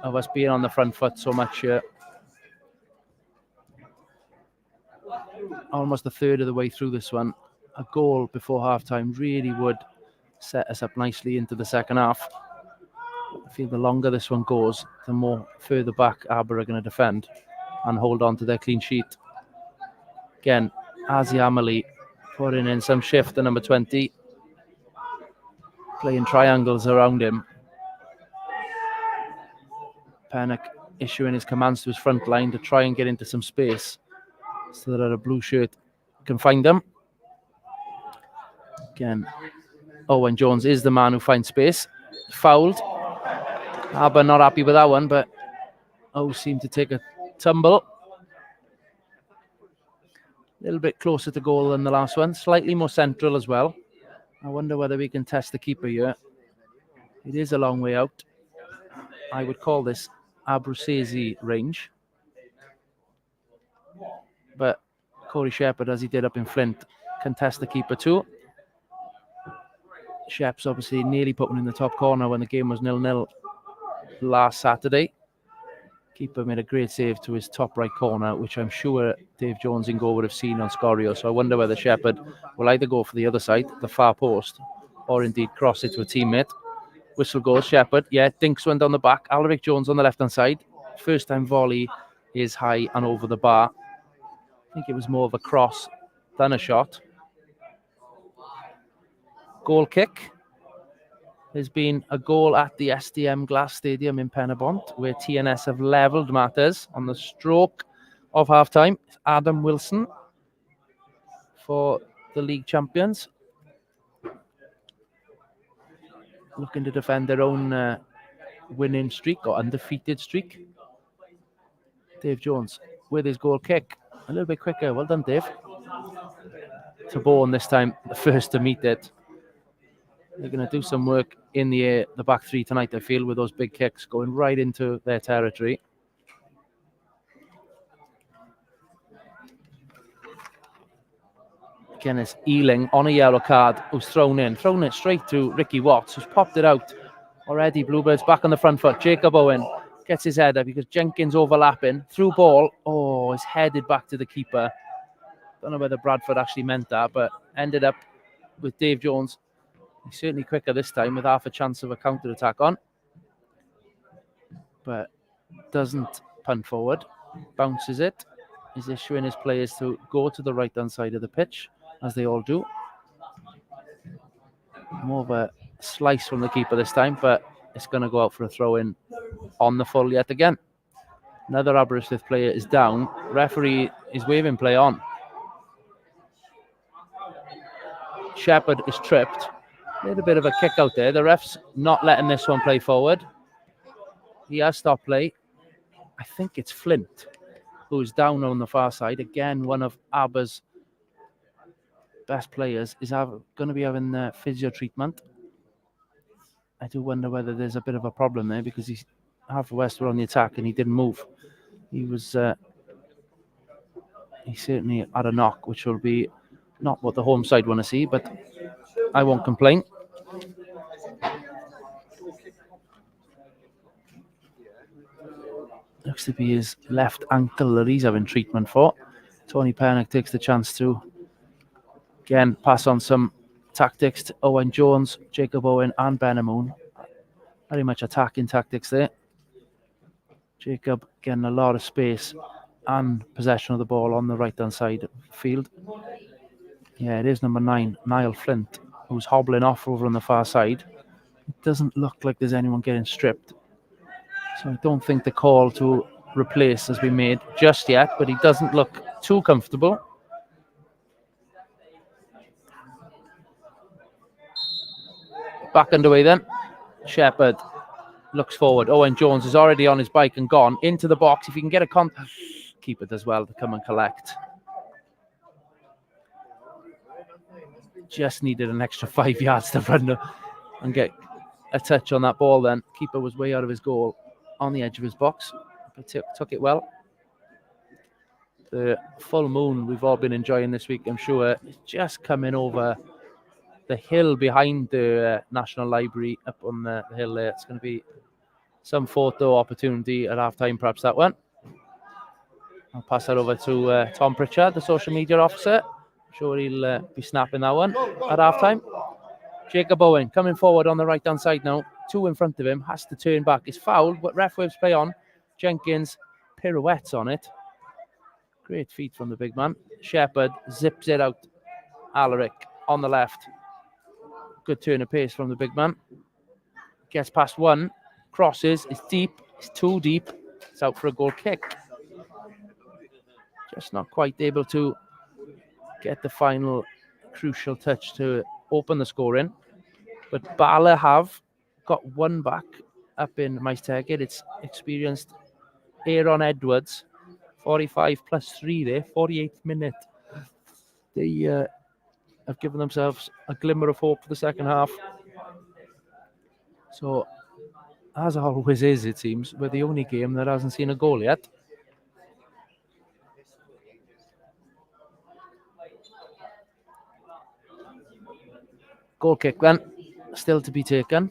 of us being on the front foot so much here. Almost a third of the way through this one. A goal before half-time really would set us up nicely into the second half. I feel the longer this one goes, the more further back Aber are going to defend and hold on to their clean sheet. Again, Aziamali putting in some shift at number 20. playing triangles around him. Pennock issuing his commands to his front line to try and get into some space so that a blue shirt can find them. Again, Owen Jones is the man who finds space. Fouled. Aber not happy with that one, but seemed to take a tumble. A little bit closer to goal than the last one. Slightly more central as well. I wonder whether we can test the keeper here. It is a long way out. I would call this Aberystwyth range. But Corey Shepherd, as he did up in Flint, can test the keeper too. Shep's obviously nearly put one in the top corner when the game was 0-0 last Saturday. Keeper made a great save to his top right corner, which I'm sure Dave Jones in goal would have seen on Scorio. So I wonder whether Shepherd will either go for the other side, the far post, or indeed cross it to a teammate. Whistle goes, Shepherd. Yeah, dinks one down the back. Alaric Jones on the left-hand side. First time volley is high and over the bar. I think it was more of a cross than a shot. Goal kick. There's been a goal at the SDM Glass Stadium in Penabont, where TNS have levelled matters on the stroke of half-time. It's Adam Wilson for the league champions, looking to defend their own winning streak or undefeated streak. Dave Jones with his goal kick. A little bit quicker. Well done, Dave. Tabone this time, the first to meet it. They're going to do some work in the air, the back three tonight, I feel, with those big kicks going right into their territory. Again, it's Ealing on a yellow card, who's thrown it straight to Ricky Watts, who's popped it out. Already, Bluebirds back on the front foot. Jacob Owen gets his head up because Jenkins overlapping. Through ball. It's headed back to the keeper. Don't know whether Bradford actually meant that, but ended up with Dave Jones. He's certainly quicker this time with half a chance of a counter-attack on. But doesn't punt forward. Bounces it. He's issuing his players to go to the right-hand side of the pitch, as they all do. More of a slice from the keeper this time, but it's going to go out for a throw-in on the full yet again. Another Aberystwyth player is down. Referee is waving play on. Shepherd is tripped. A little bit of a kick out there. The ref's not letting this one play forward. He has stopped play. I think it's Flint, who's down on the far side. Again, one of Aber's best players is going to be having physio treatment. I do wonder whether there's a bit of a problem there because Haverfordwest were on the attack and he didn't move. He certainly had a knock, which will be not what the home side want to see, but I won't complain. Looks to be his left ankle that he's having treatment for. Tony Pennock takes the chance to, again, pass on some tactics to Owen Jones, Jacob Owen and Benamoon. Very much attacking tactics there. Jacob getting a lot of space and possession of the ball on the right-hand side of the field. Yeah, it is number 9, Niall Flint, who's hobbling off over on the far side. It doesn't look like there's anyone getting stripped. So I don't think the call to replace has been made just yet, but he doesn't look too comfortable. Back underway then. Shepherd looks forward. Owen Jones is already on his bike and gone into the box. If he can get a contact, keep it as well to come and collect. Just needed an extra 5 yards to run and get a touch on that ball then. Keeper was way out of his goal on the edge of his box, but took it well. The full moon we've all been enjoying this week, I'm sure, is just coming over the hill behind the National Library up on the hill there. It's going to be some photo opportunity at half-time, perhaps that one. I'll pass that over to Tom Pritchard, the social media officer. I'm sure he'll be snapping that one at half-time. Jacob Owen coming forward on the right-hand side now. 2 in front of him, has to turn back. It's fouled, but ref waves play on. Jenkins pirouettes on it. Great feet from the big man. Shepherd zips it out. Alaric on the left. Good turn of pace from the big man. Gets past one. Crosses. It's deep. It's too deep. It's out for a goal kick. Just not quite able to get the final crucial touch to open the scoring. But Bala have got one back up in Matchday. It's experienced Aaron Edwards. 45 plus 3 there. 48th minute. They have given themselves a glimmer of hope for the second half. So, as always is, it seems, we're the only game that hasn't seen a goal yet. Goal kick then, still to be taken.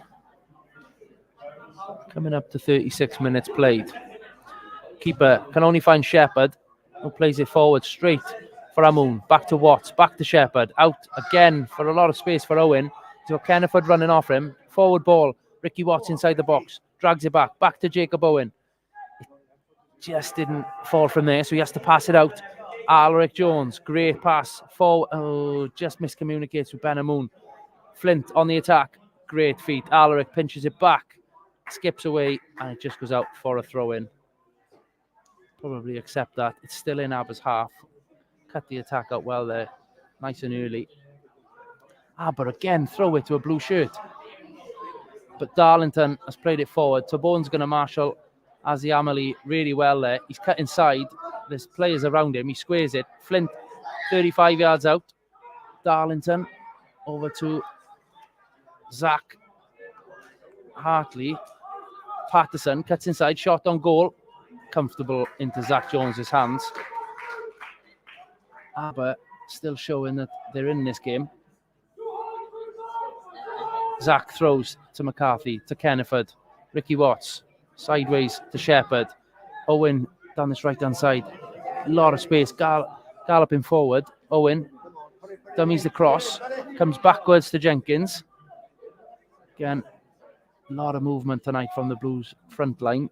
Coming up to 36 minutes played. Keeper can only find Shepherd, who plays it forward straight for Amoon. Back to Watts, back to Shepherd. Out again for a lot of space for Owen. So Kenneford running off him. Forward ball. Ricky Watts inside the box. Drags it back. Back to Jacob Owen. It just didn't fall from there, so he has to pass it out. Alaric Jones. Great pass. Forward. Oh, just miscommunicates with Ben Amoon. Flint on the attack. Great feat. Alaric pinches it back. Skips away, and it just goes out for a throw-in. Probably accept that. It's still in Aber's half. Cut the attack out well there. Nice and early. Aber again, throw it to a blue shirt. But Darlington has played it forward. Tabone's going to marshal Azi Amali really well there. He's cut inside. There's players around him. He squares it. Flint, 35 yards out. Darlington over to Zach Hartley. Patterson cuts inside. Shot on goal. Comfortable into Zach Jones's hands. Aber still showing that they're in this game. Zach throws to McCarthy, to Kenneford. Ricky Watts, sideways to Shepherd. Owen down this right-hand side. A lot of space, galloping forward. Owen dummies the cross, comes backwards to Jenkins. Again, a lot of movement tonight from the Blues front line.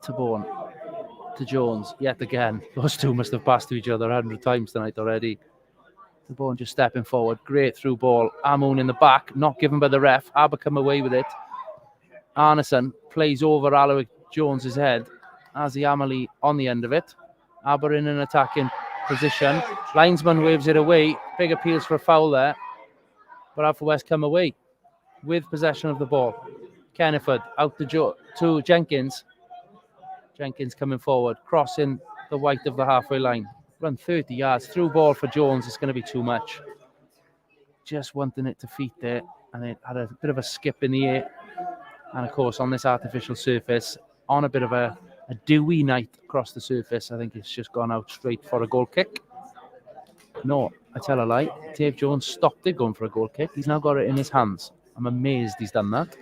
To Bourne, to Jones, yet again. Those two must have passed to each other 100 times tonight already. To Bourne just stepping forward. Great through ball. Amoon in the back, not given by the ref. Aber come away with it. Arneson plays over Alaric Jones's head. Azi Amali on the end of it. Aber in an attacking position. Linesman waves it away. Big appeals for a foul there. But Haverfordwest come away with possession of the ball. Kenneford out to Jenkins. Jenkins coming forward, crossing the white of the halfway line. Run 30 yards, through ball for Jones. It's going to be too much. Just wanting it to feet there, and it had a bit of a skip in the air. And of course, on this artificial surface, on a bit of a dewy night across the surface, I think it's just gone out straight for a goal kick. No, I tell a lie. Dave Jones stopped it going for a goal kick. He's now got it in his hands. I'm amazed he's done that.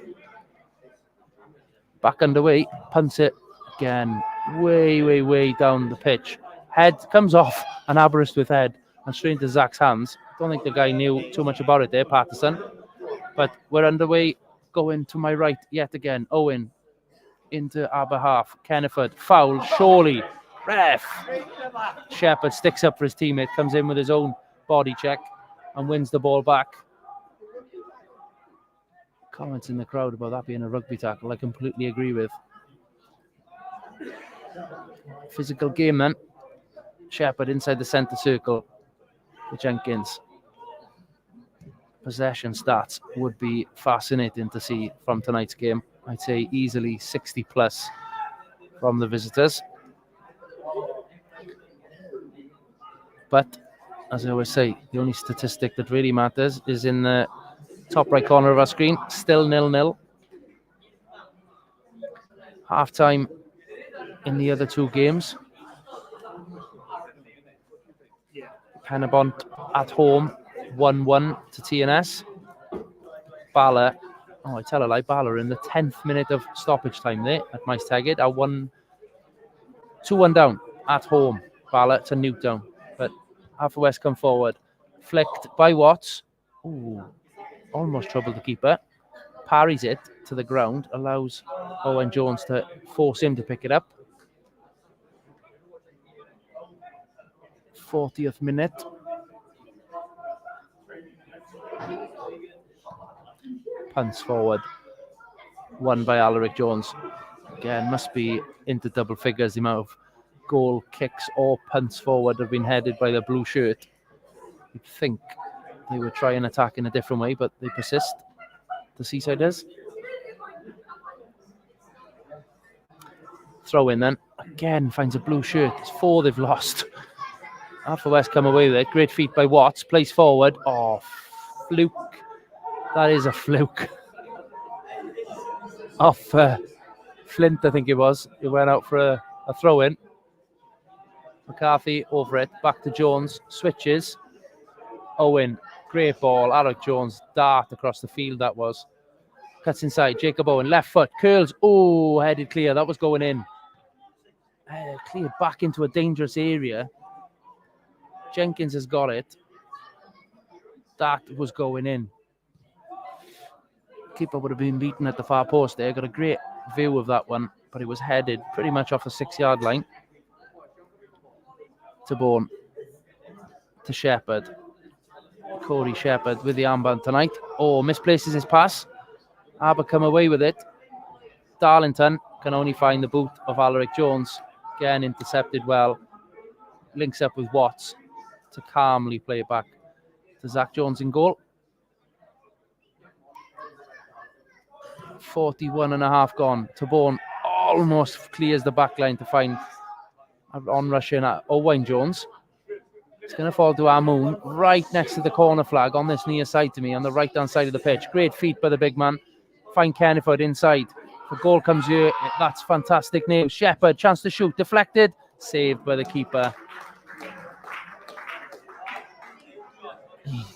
Back underway, punts it again, way down the pitch. Head comes off, an Aberystwyth head, and straight into Zach's hands. Don't think the guy knew too much about it there, Patterson. But we're underway, going to my right yet again. Owen into Aber half. Kenneford, foul, surely. Ref. Shepherd sticks up for his teammate, comes in with his own body check and wins the ball back. Comments in the crowd about that being a rugby tackle, I completely agree with. Physical game then. Shepherd inside the centre circle with Jenkins. Possession stats would be fascinating to see from tonight's game. I'd say easily 60 plus from the visitors. But as I always say, the only statistic that really matters is in the top right corner of our screen. Still 0-0. Half time in the other two games. Pennebont at home, 1-1 to TNS. Bala, I tell a lie, Bala in the 10th minute of stoppage time there at Matchday are 2-1 down at home. Bala to Newtown, but Haverfordwest come forward. Flicked by Watts. Ooh, almost troubled the keeper. Parries it to the ground, allows Owen Jones to force him to pick it up. 40th minute. Punts forward. Won by Alaric Jones. Again, must be into double figures the amount of goal kicks or punts forward have been headed by the blue shirt. You'd think they would try and attack in a different way, but they persist. The Seasiders. Throw in then. Again, finds a blue shirt. It's 4 they've lost. Haverfordwest come away with it. Great feat by Watts. Plays forward. Oh, fluke. That is a fluke. Off Flint, I think it was. He went out for a throw-in. McCarthy over it. Back to Jones. Switches. Owen. Great ball. Alec Jones. Dart across the field that was. Cuts inside. Jacob Owen. Left foot. Curls. Oh, headed clear. That was going in. Cleared back into a dangerous area. Jenkins has got it. That was going in. Keeper would have been beaten at the far post there. Got a great view of that one, but it was headed pretty much off the 6-yard line. To Bourne. To Shepherd. Corey Shepherd with the armband tonight. Oh, misplaces his pass. Aber come away with it. Darlington can only find the boot of Alaric Jones. Again, intercepted well. Links up with Watts to calmly play it back to Zach Jones in goal. 41 and a half gone. Taborn almost clears the back line to find on rushing at Owain Jones. It's going to fall to Amoon right next to the corner flag on this near side to me on the right hand side of the pitch. Great feat by the big man. Find Kenneford inside. The goal comes here. That's fantastic news. Shepherd, chance to shoot. Deflected. Saved by the keeper.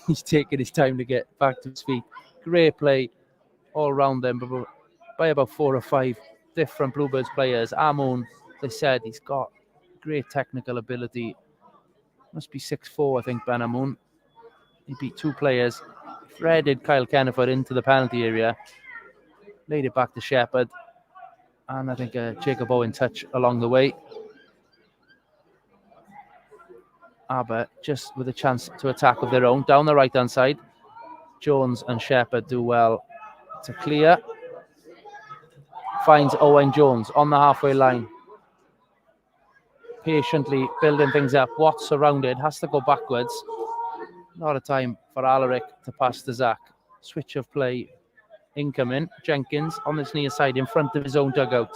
He's taking his time to get back to his feet. Great play all around them by about 4 or 5 different Bluebirds players. Amoon, they said, he's got great technical ability. Must be 6'4", I think, Ben Amoon. He beat 2 players. Threaded Kyle Kenneford into the penalty area. Laid it back to Shepherd. And I think Jacob Owen touch along the way. Aber just with a chance to attack of their own. Down the right-hand side. Jones and Shepherd do well to clear. Finds Owen Jones on the halfway line. Patiently building things up. Watts surrounded. Has to go backwards. Not a time for Alaric to pass to Zach. Switch of play. Incoming. Jenkins on this near side in front of his own dugout.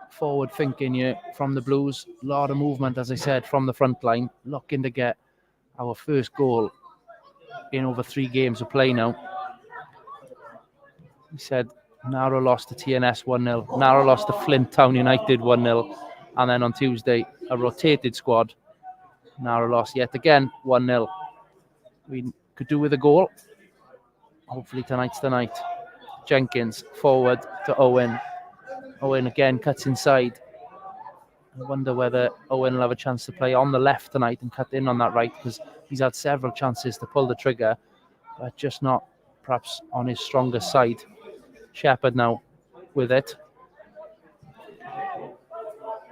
Forward thinking here from the Blues. A lot of movement, as I said, from the front line. Looking to get our first goal in over 3 games of play now. He said narrow loss to TNS 1-0. Narrow loss to Flint Town United 1-0. And then on Tuesday, a rotated squad. Narrow loss yet again 1-0. We could do with a goal. Hopefully tonight's the night. Jenkins forward to Owen. Owen again cuts inside. I wonder whether Owen will have a chance to play on the left tonight and cut in on that right, because he's had several chances to pull the trigger, but just not perhaps on his strongest side. Shepherd now with it.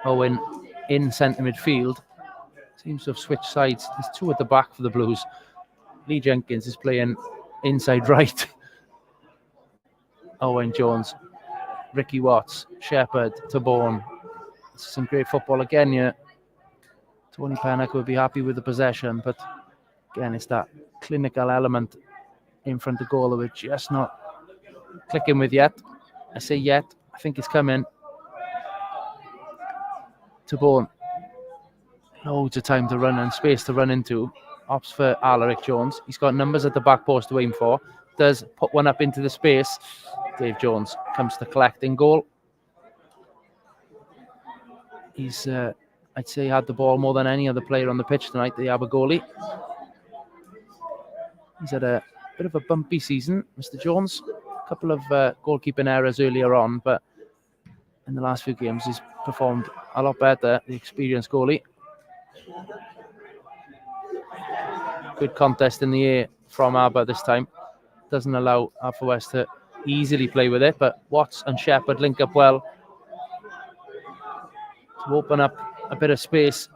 Owen in centre midfield. Seems to have switched sides. There's 2 at the back for the Blues. Lee Jenkins is playing inside right. Owen Jones, Ricky Watts, Shepherd to Bourne. Some great football again here. Tony Pennock would be happy with the possession, but again, it's that clinical element in front of goal that we're just not clicking with yet. I say yet. I think it's coming. To Bourne. Loads of time to run and space to run into. Opts for Alaric Jones. He's got numbers at the back post to aim for. Does put one up into the space. Dave Jones comes to collect in goal. He's, I'd say, had the ball more than any other player on the pitch tonight, the Aber goalie. He's had a bit of a bumpy season, Mr. Jones. A couple of goalkeeping errors earlier on, but in the last few games, he's performed a lot better, the experienced goalie. Good contest in the air from Aber this time. Doesn't allow Haverfordwest to easily play with it, but Watts and Shepherd link up well to open up a bit of space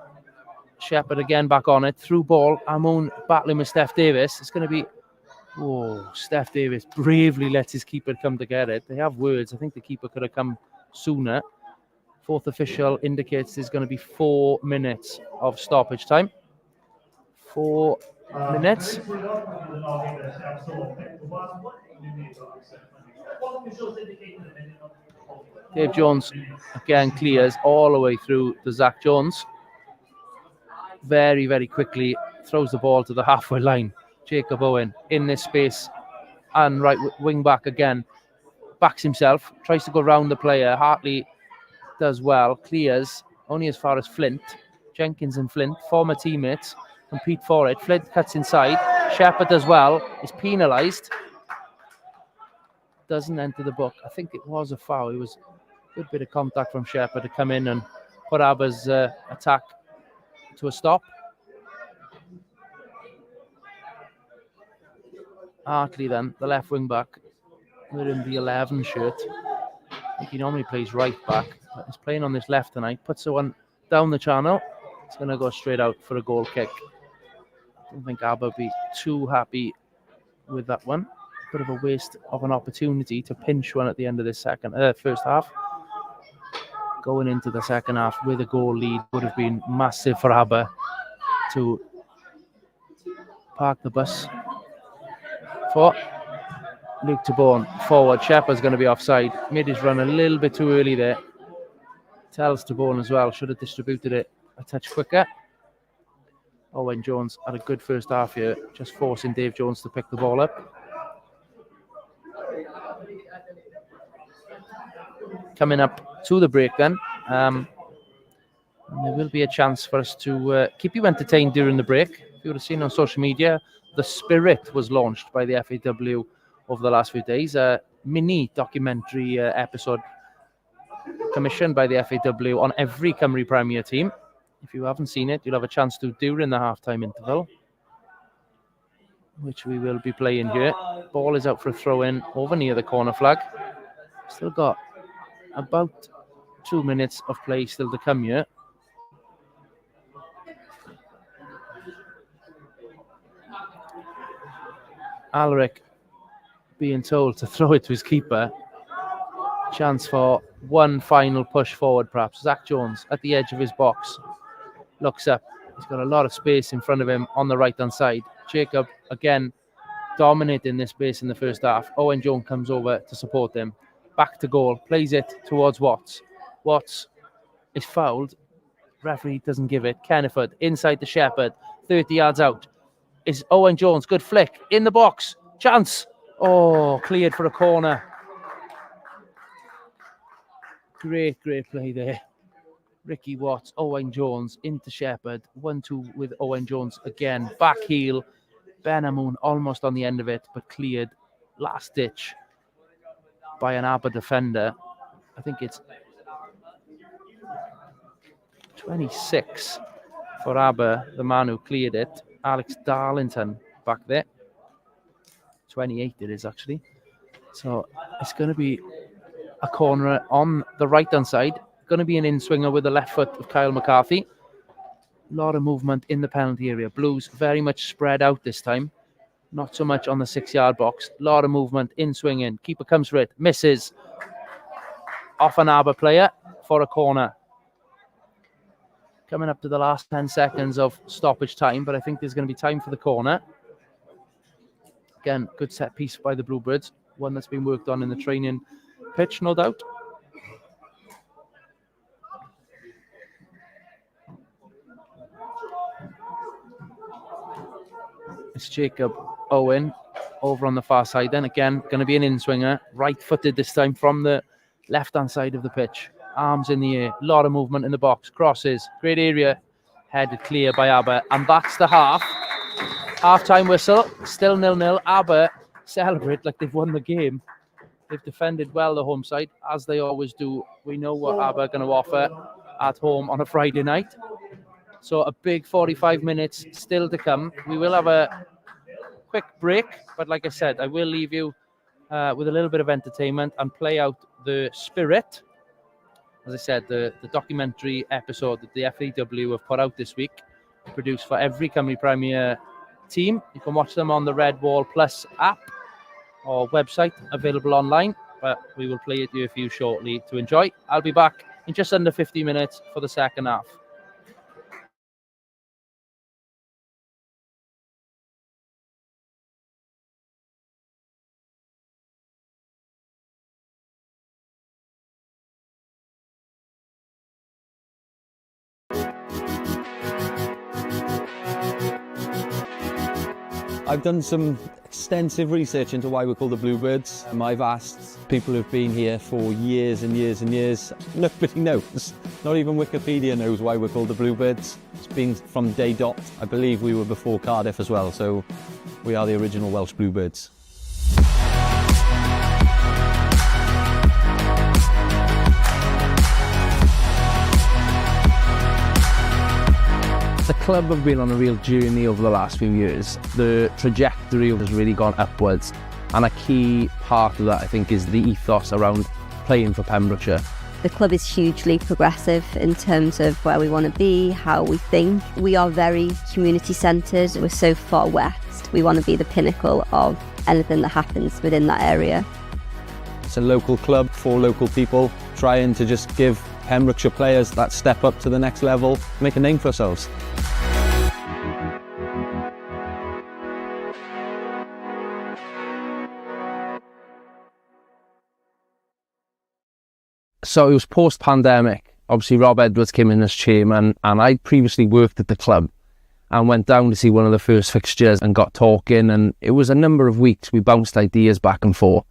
Shepherd again back on it. Through ball. Amoon battling with Steph Davis. It's going to be... Oh, Steph Davis bravely lets his keeper come to get it. They have words. I think the keeper could have come sooner. Fourth official indicates there's going to be 4 minutes of stoppage time. 4 minutes. Dave Jones again clears all the way through to Zach Jones. Very, very quickly throws the ball to the halfway line. Jacob Owen in this space and right wing back again. Backs himself, tries to go round the player. Hartley does well, clears only as far as Flint. Jenkins and Flint, former teammates, compete for it. Flint cuts inside. Shepherd does well, is penalised. Doesn't enter the book. I think it was a foul. It was a good bit of contact from Shepherd to come in and put Aber's attack to a stop. Hartley then, the left wing back, wearing the 11 shirt. I think he normally plays right back, but he's playing on this left tonight. Puts the one down the channel. It's going to go straight out for a goal kick. I don't think Aber will be too happy with that one. Bit of a waste of an opportunity to pinch one at the end of this first half. Going into the second half with a goal lead would have been massive for Aber to park the bus for. Luke Tabone forward. Shepherd's going to be offside. Made his run a little bit too early there. Tells Tabone as well. Should have distributed it a touch quicker. Owen Jones had a good first half here, just forcing Dave Jones to pick the ball up. Coming up to the break then. There will be a chance for us to keep you entertained during the break. If you would have seen on social media, The Spirit was launched by the FAW over the last few days. A mini documentary episode commissioned by the FAW on every Cymru Premier team. If you haven't seen it, you'll have a chance to during the half-time interval, which we will be playing here. Ball is out for a throw-in over near the corner flag. Still got about 2 minutes of play still to come here. Alaric being told to throw it to his keeper. Chance for one final push forward, perhaps. Zach Jones at the edge of his box. Looks up. He's got a lot of space in front of him on the right-hand side. Jacob, again, dominating this space in the first half. Owen Jones comes over to support him. Back to goal. Plays it towards Watts. Watts is fouled. Referee doesn't give it. Kenneford inside the Shepherd. 30 yards out. Is Owen Jones. Good flick. In the box. Chance. Oh, cleared for a corner. Great play there. Ricky Watts, Owen Jones into Shepherd. 1-2 with Owen Jones again. Back heel. Ben Amoon almost on the end of it, but cleared last ditch by an Aber defender. I think it's 26 for Aber, the man who cleared it. Alex Darlington back there. 28 it is actually. So it's going to be a corner on the right-hand side. Going to be an in-swinger with the left foot of Kyle McCarthy. A lot of movement in the penalty area. Blues very much spread out this time. Not so much on the 6-yard box. A lot of movement in swinging. Keeper comes for it. Misses. Off an Aber player for a corner. Coming up to the last 10 seconds of stoppage time, but I think there's going to be time for the corner. Again, good set piece by the Bluebirds. One that's been worked on in the training pitch, no doubt. It's Jacob Owen over on the far side. Then again, going to be an in-swinger. Right-footed this time from the left-hand side of the pitch. Arms in the air. A lot of movement in the box. Crosses. Great area. Headed clear by Aber. And that's the half. Half-time whistle. Still 0-0. Aber celebrate like they've won the game. They've defended well the home side, as they always do. We know what Aber are going to offer at home on a Friday night. So a big 45 minutes still to come. We will have a quick break, but like I said, I will leave you with a little bit of entertainment and play out The Spirit. As I said, the documentary episode that the FAW have put out this week produce for every Cymru Premier team. You can watch them on the Red Wall Plus app or website, available online, but we will play it to you for you shortly to enjoy. I'll be back in just under 50 minutes for the second half. I've done some extensive research into why we're called the Bluebirds. I've asked people who've been here for years and years and years. Nobody knows. Not even Wikipedia knows why we're called the Bluebirds. It's been from day dot. I believe we were before Cardiff as well, so we are the original Welsh Bluebirds. The club have been on a real journey over the last few years. The trajectory has really gone upwards, and a key part of that, I think, is the ethos around playing for Pembrokeshire. The club is hugely progressive in terms of where we want to be, how we think. We are very community centred. We're so far west. We want to be the pinnacle of anything that happens within that area. It's a local club for local people, trying to just give Pembrokeshire players that step up to the next level, make a name for ourselves. So it was post-pandemic. Obviously, Rob Edwards came in as chairman, and I previously worked at the club and went down to see one of the first fixtures and got talking, and it was a number of weeks. We bounced ideas back and forth.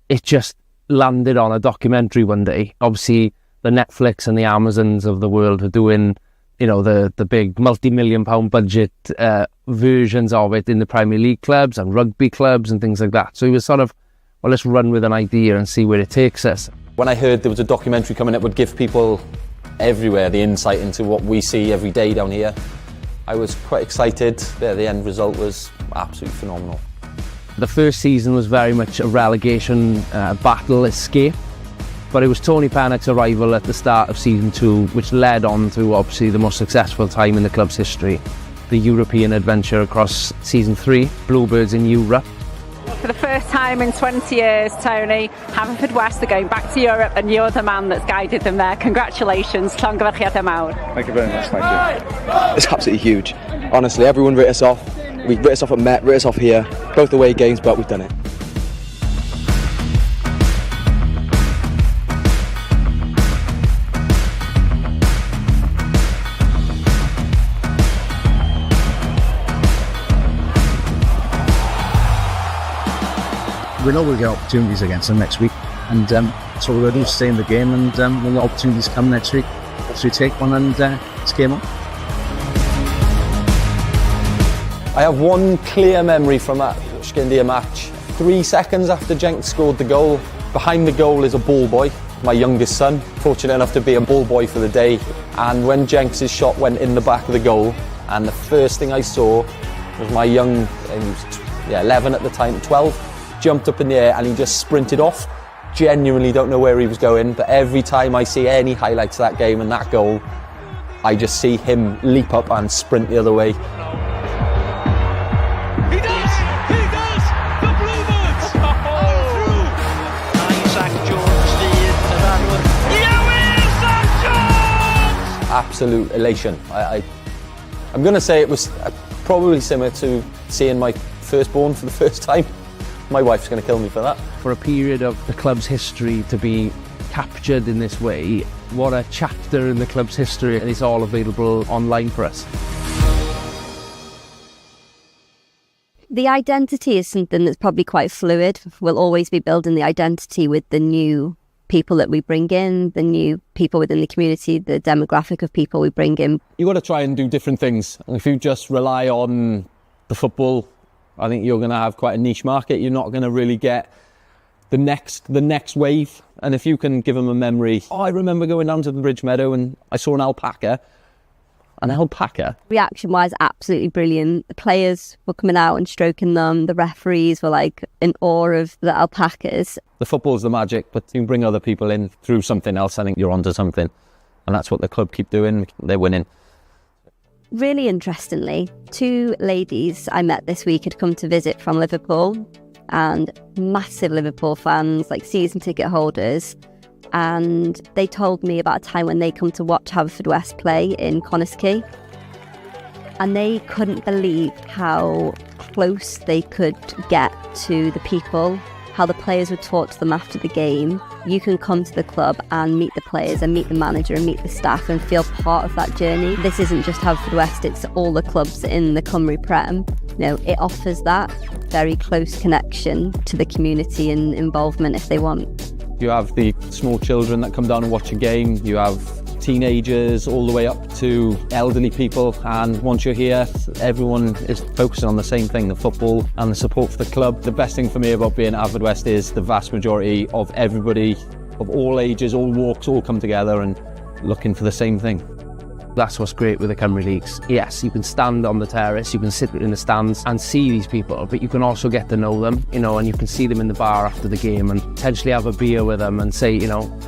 It just landed on a documentary one day. Obviously, the Netflix and the Amazons of the world are doing, you know, the big multi-million pound budget versions of it in the Premier League clubs and rugby clubs and things like that. So it was sort of, well, let's run with an idea and see where it takes us. When I heard there was a documentary coming that would give people everywhere the insight into what we see every day down here, I was quite excited. The end result was absolutely phenomenal. The first season was very much a relegation battle escape, but it was Tony Pennock's arrival at the start of season 2 which led on to obviously the most successful time in the club's history, the European adventure across season 3, Bluebirds in Europe. For the first time in 20 years, Tony, Haverfordwest are going back to Europe, and you're the man that's guided them there. Congratulations, llongyfarchiadau mawr. Thank you very much, thank you. It's absolutely huge. Honestly, everyone writ us off. We writ us off at Met, writ us off here. Both away games, but we've done it. We know we'll get opportunities against them next week, and so we're going to do, stay in the game, and when the opportunities come next week, so we take one and it's game on. I have one clear memory from that Skindia match. 3 seconds after Jenks scored the goal, behind the goal is a ball boy, my youngest son, fortunate enough to be a ball boy for the day, and when Jenks' shot went in the back of the goal, and the first thing I saw was my young, he was 11 at the time, 12, jumped up in the air and he just sprinted off. Genuinely don't know where he was going, but every time I see any highlights of that game and that goal, I just see him leap up and sprint the other way. He does! He does! The Bluebirds are through! Isaac Jones, St Jones! Absolute elation. I'm going to say it was probably similar to seeing my firstborn for the first time. My wife's going to kill me for that. For a period of the club's history to be captured in this way, what a chapter in the club's history, and it's all available online for us. The identity is something that's probably quite fluid. We'll always be building the identity with the new people that we bring in, the new people within the community, the demographic of people we bring in. You've got to try and do different things. If you just rely on the football, I think you're going to have quite a niche market. You're not going to really get the next wave. And if you can give them a memory, I remember going down to the Bridge Meadow and I saw an alpaca. An alpaca? Reaction-wise, absolutely brilliant. The players were coming out and stroking them. The referees were like in awe of the alpacas. The football's the magic, but you can bring other people in through something else. I think you're onto something. And that's what the club keep doing. They're winning. Really interestingly, two ladies I met this week had come to visit from Liverpool, and massive Liverpool fans, like season ticket holders. And they told me about a time when they come to watch Haverfordwest play in Conisky. And they couldn't believe how close they could get to the people, how the players would talk to them after the game. You can come to the club and meet the players and meet the manager and meet the staff and feel part of that journey. This isn't just Haverfordwest, it's all the clubs in the Cymru Prem. It offers that very close connection to the community and involvement if they want. You have the small children that come down and watch a game. You have teenagers all the way up to elderly people, and once you're here, everyone is focusing on the same thing, the football and the support for the club. The best thing for me about being at Haverfordwest is the vast majority of everybody of all ages, all walks, all come together and looking for the same thing. That's what's great with the Cymru Leagues. Yes, you can stand on the terrace, you can sit in the stands and see these people, but you can also get to know them, and you can see them in the bar after the game and potentially have a beer with them and say,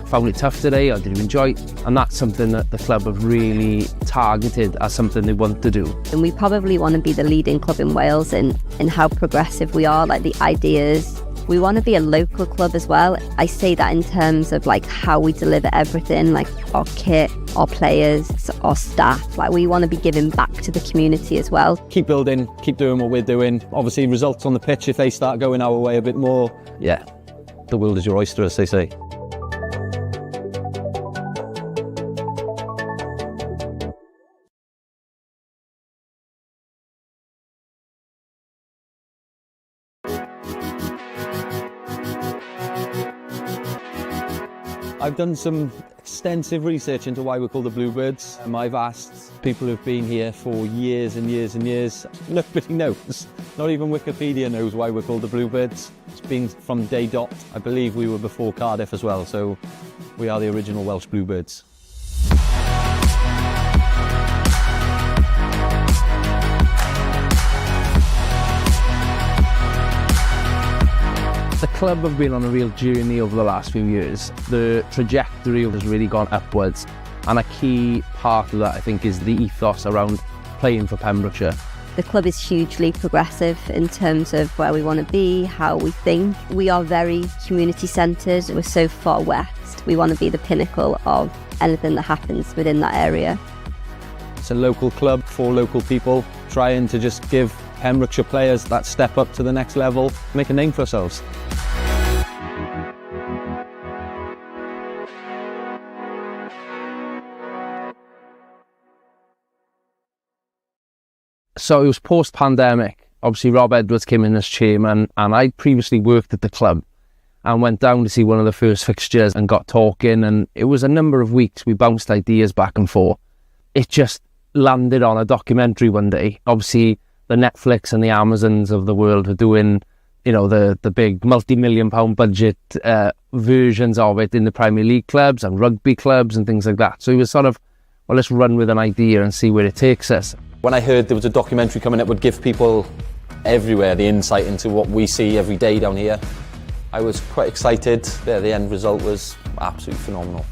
found it tough today, or did you enjoy it? And that's something that the club have really targeted as something they want to do. And we probably want to be the leading club in Wales in how progressive we are, like the ideas. We want to be a local club as well. I say that in terms of like how we deliver everything, like our kit, our players, our staff. Like we want to be giving back to the community as well. Keep building, keep doing what we're doing. Obviously results on the pitch, if they start going our way a bit more, the world is your oyster, as they say. I've done some extensive research into why we're called the Bluebirds. I've asked people who've been here for years and years and years. Nobody knows. Not even Wikipedia knows why we're called the Bluebirds. It's been from day dot. I believe we were before Cardiff as well, so we are the original Welsh Bluebirds. The club have been on a real journey over the last few years. The trajectory has really gone upwards, and a key part of that, I think, is the ethos around playing for Pembrokeshire. The club is hugely progressive in terms of where we want to be, how we think. We are very community centred. We're so far west. We want to be the pinnacle of anything that happens within that area. It's a local club for local people, trying to just give Pembrokeshire players that step up to the next level, make a name for ourselves. So it was post-pandemic. Obviously Rob Edwards came in as chairman, and I previously worked at the club and went down to see one of the first fixtures and got talking, and it was a number of weeks. We bounced ideas back and forth. It just landed on a documentary one day. Obviously the Netflix and the Amazons of the world were doing, the big multi-million pound budget versions of it in the Premier League clubs and rugby clubs and things like that. So it was sort of, well, let's run with an idea and see where it takes us. When I heard there was a documentary coming that would give people everywhere the insight into what we see every day down here, I was quite excited. The end result was absolutely phenomenal.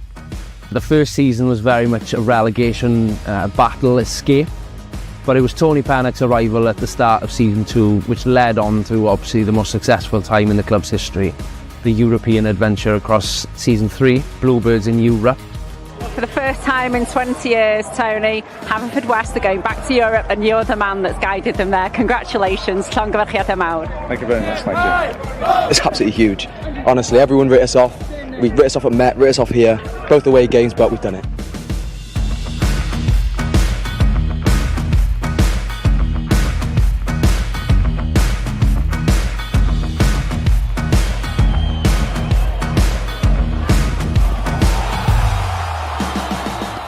The first season was very much a relegation battle escape, but it was Tony Pennock's arrival at the start of season 2 which led on to obviously the most successful time in the club's history, the European adventure across season 3, Bluebirds in Europe. For the first time in 20 years, Tony, Haverfordwest are going back to Europe, and you're the man that's guided them there. Congratulations, llongyfarchiadau mawr. Thank you very much, thank you. It's absolutely huge. Honestly, everyone writ us off. We writ us off at Met, writ us off here, both away games, but we've done it.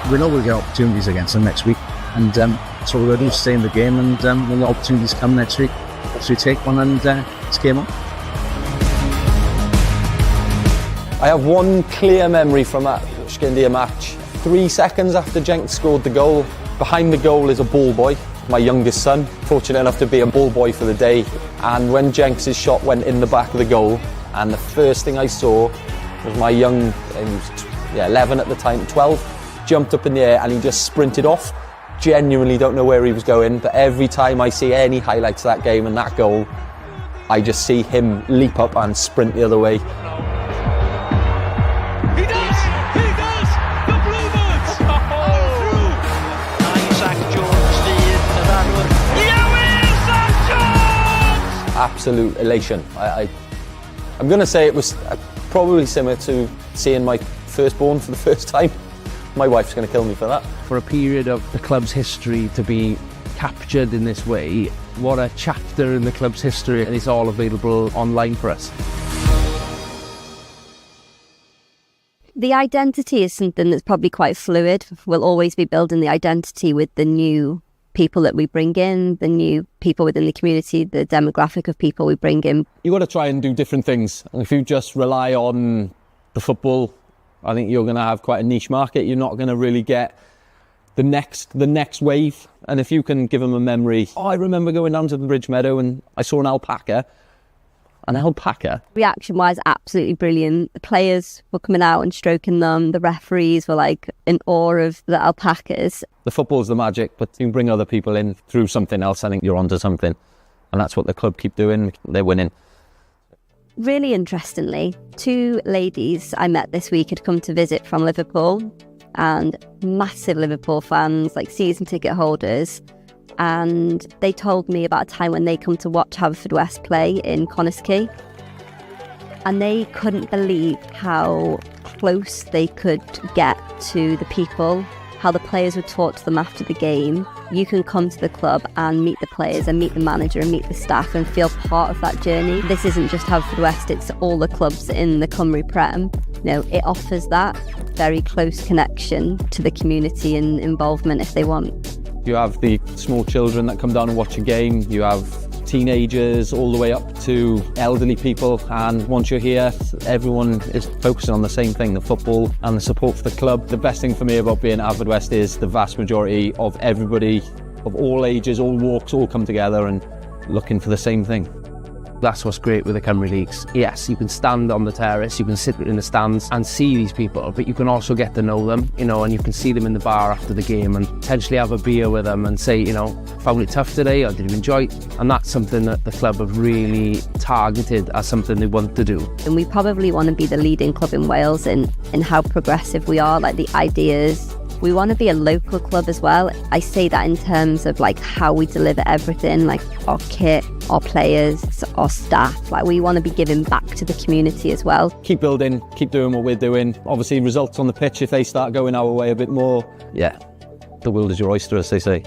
We know we'll get opportunities against them next week, and so we're going to stay in the game, and when the opportunities come next week, so we take one and it's game on. I have one clear memory from that Skindia match. 3 seconds after Jenks scored the goal, behind the goal is a ball boy, my youngest son, fortunate enough to be a ball boy for the day, and when Jenks' shot went in the back of the goal, and the first thing I saw was my young, he was 11 at the time, 12, jumped up in the air and he just sprinted off genuinely don't know where he was going, but every time I see any highlights of that game and that goal, I just see him leap up and sprint the other way. He does! He does! The Bluebirds are through! Isaac Jones, the Arrow. Isaac Jones! Absolute elation. I'm going to say it was probably similar to seeing my firstborn for the first time. My wife's going to kill me for that. For a period of the club's history to be captured in this way, what a chapter in the club's history, and it's all available online for us. The identity is something that's probably quite fluid. We'll always be building the identity with the new people that we bring in, the new people within the community, the demographic of people we bring in. You've got to try and do different things. And if you just rely on the football, I think you're going to have quite a niche market. You're not going to really get the next wave. And if you can give them a memory, I remember going down to the Bridge Meadow and I saw an alpaca. An alpaca? Reaction-wise, absolutely brilliant. The players were coming out and stroking them. The referees were like in awe of the alpacas. The football's the magic, but you can bring other people in through something else. I think you're onto something. And that's what the club keep doing. They're winning. Really interestingly, 2 ladies I met this week had come to visit from Liverpool, and massive Liverpool fans, like season ticket holders. And they told me about a time when they come to watch Haverfordwest play in Conisky, and they couldn't believe how close they could get to the people, how the players would talk to them after the game. You can come to the club and meet the players and meet the manager and meet the staff and feel part of that journey. This isn't just Haverfordwest, it's all the clubs in the Cymru Prem. It offers that very close connection to the community and involvement if they want. You have the small children that come down and watch a game. You have teenagers all the way up to elderly people, and once you're here, everyone is focusing on the same thing, the football and the support for the club. The best thing for me about being at Haverfordwest is the vast majority of everybody of all ages, all walks, all come together and looking for the same thing. That's what's great with the Cymru Leagues. Yes, you can stand on the terrace, you can sit in the stands and see these people, but you can also get to know them, and you can see them in the bar after the game and potentially have a beer with them and say, found it tough today, or did you enjoy it? And that's something that the club have really targeted as something they want to do. And we probably want to be the leading club in Wales in how progressive we are, like the ideas. We want to be a local club as well. I say that in terms of like how we deliver everything, like our kit, our players, our staff. Like we want to be giving back to the community as well. Keep building, keep doing what we're doing. Obviously results on the pitch, if they start going our way a bit more, yeah, the world is your oyster, as they say.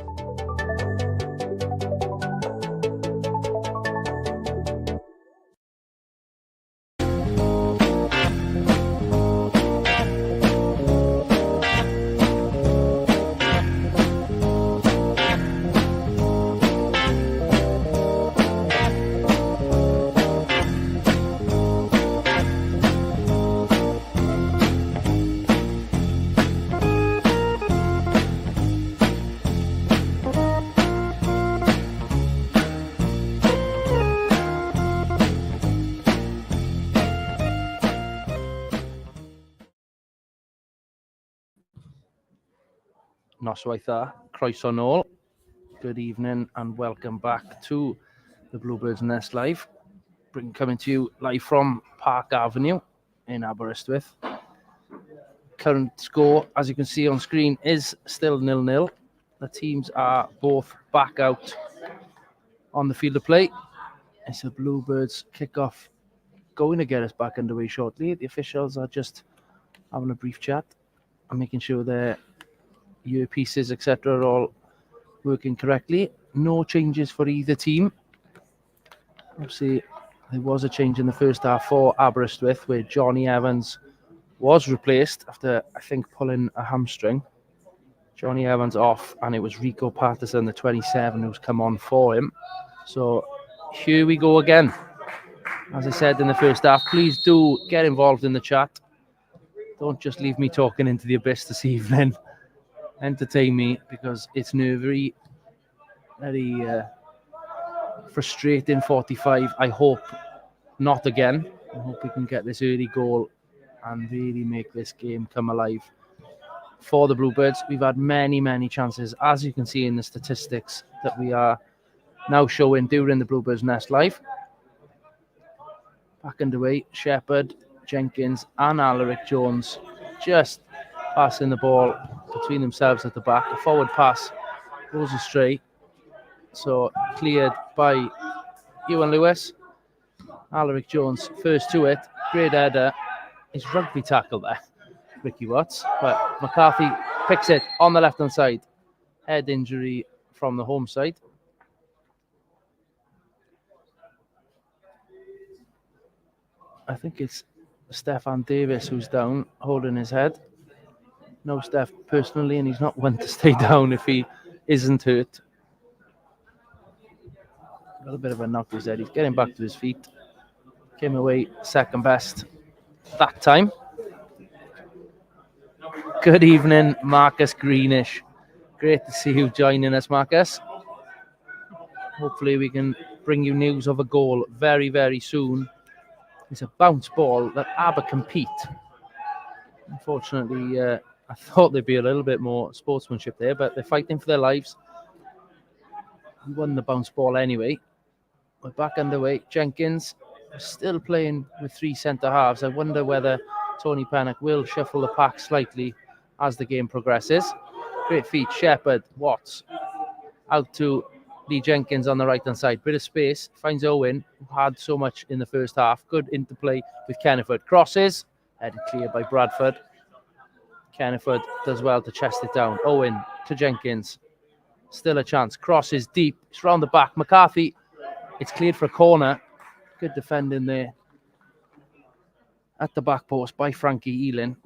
Noswaith dda, croeso nôl. Good evening and welcome back to the Bluebirds Nest Live. Coming to you live from Park Avenue in Aberystwyth. Current score, as you can see on screen, is still 0-0. The teams are both back out on the field of play. It's a Bluebirds kickoff going to get us back underway shortly. The officials are just having a brief chat and making sure their earpieces, etc., are all working correctly. No changes for either team. Obviously, there was a change in the first half for Aberystwyth, where Johnny Evans was replaced after, I think, pulling a hamstring. Johnny Evans off, and it was Rico Patterson, the 27, who's come on for him. So here we go again. As I said in the first half, please do get involved in the chat. Don't just leave me talking into the abyss this evening. Entertain me, because it's very frustrating 45. I hope not again. I hope we can get this early goal and really make this game come alive. for the Bluebirds. We've had many chances, as you can see in the statistics that we are now showing during the Bluebirds Nest Live. Back underway, Shepherd, Jenkins and Alaric Jones just passing the ball between themselves at the back. A forward pass goes astray, so cleared by Ewan Lewis. Alaric Jones first to it, great header. His rugby tackle there, Ricky Watts, but McCarthy picks it on the left-hand side. Head injury from the home side. I think it's Stefan Davis who's down, holding his head. No Steph personally, and he's not one to stay down if he isn't hurt. Got a bit of a knock to his head. He's getting back to his feet. Came away second best that time. Good evening, Marcus Greenish. Great to see you joining us, Marcus. Hopefully we can bring you news of a goal very soon. It's a bounce ball that Aber compete. Unfortunately, I thought there'd be a little bit more sportsmanship there, but they're fighting for their lives. He won the bounce ball anyway. We're back underway. Jenkins still playing with 3 centre-halves. I wonder whether Tony Pennock will shuffle the pack slightly as the game progresses. Great feet, Shepherd, Watts. Out to Lee Jenkins on the right-hand side. Bit of space, finds Owen, who had so much in the first half. Good interplay with Kenneford. Crosses, headed clear by Bradford. Kenneford does well to chest it down. Owen to Jenkins. Still a chance. Crosses deep. It's round the back. McCarthy. It's cleared for a corner. Good defending there. At the back post by Frankie Elin.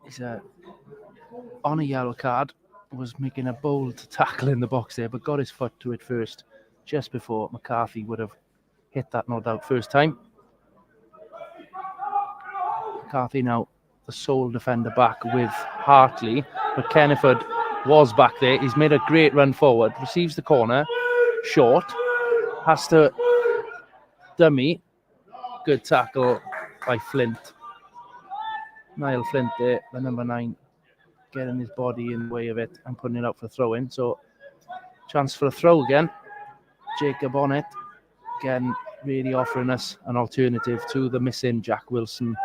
He's on a yellow card. Was making a bold tackle in the box there, but got his foot to it first, just before McCarthy would have hit that, no doubt, first time. McCarthy now the sole defender back with Hartley, but Kenneford was back there. He's made a great run forward, receives the corner, short, has to dummy. Good tackle by Flint. Niall Flint there, the number 9. Getting his body in the way of it and putting it out for a throw-in. So, chance for a throw again. Jacob on it. Again, really offering us an alternative to the missing Jack Wilson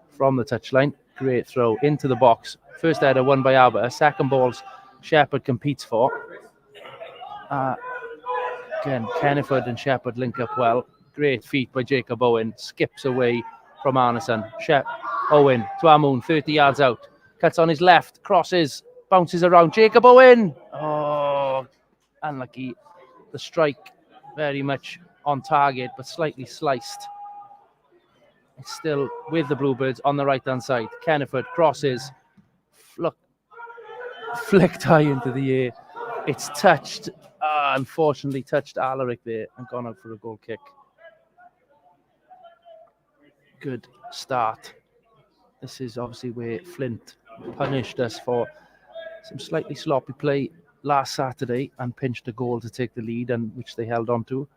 from the touchline. Great throw into the box. First header won by Aber. Second balls Shepherd competes for. Again, Kenneford and Shepherd link up well. Great feat by Jacob Owen. Skips away from Arneson. Owen to Amoon, 30 yards out. Cuts on his left, crosses, bounces around. Jacob Owen. Oh, unlucky. The strike very much on target, but slightly sliced. It's still with the Bluebirds on the right-hand side. Kenneford crosses. Flicked high into the air. It's touched. Unfortunately, touched Alaric there and gone out for a goal kick. Good start. This is obviously where Flint punished us for some slightly sloppy play last Saturday and pinched a goal to take the lead, and which they held on to.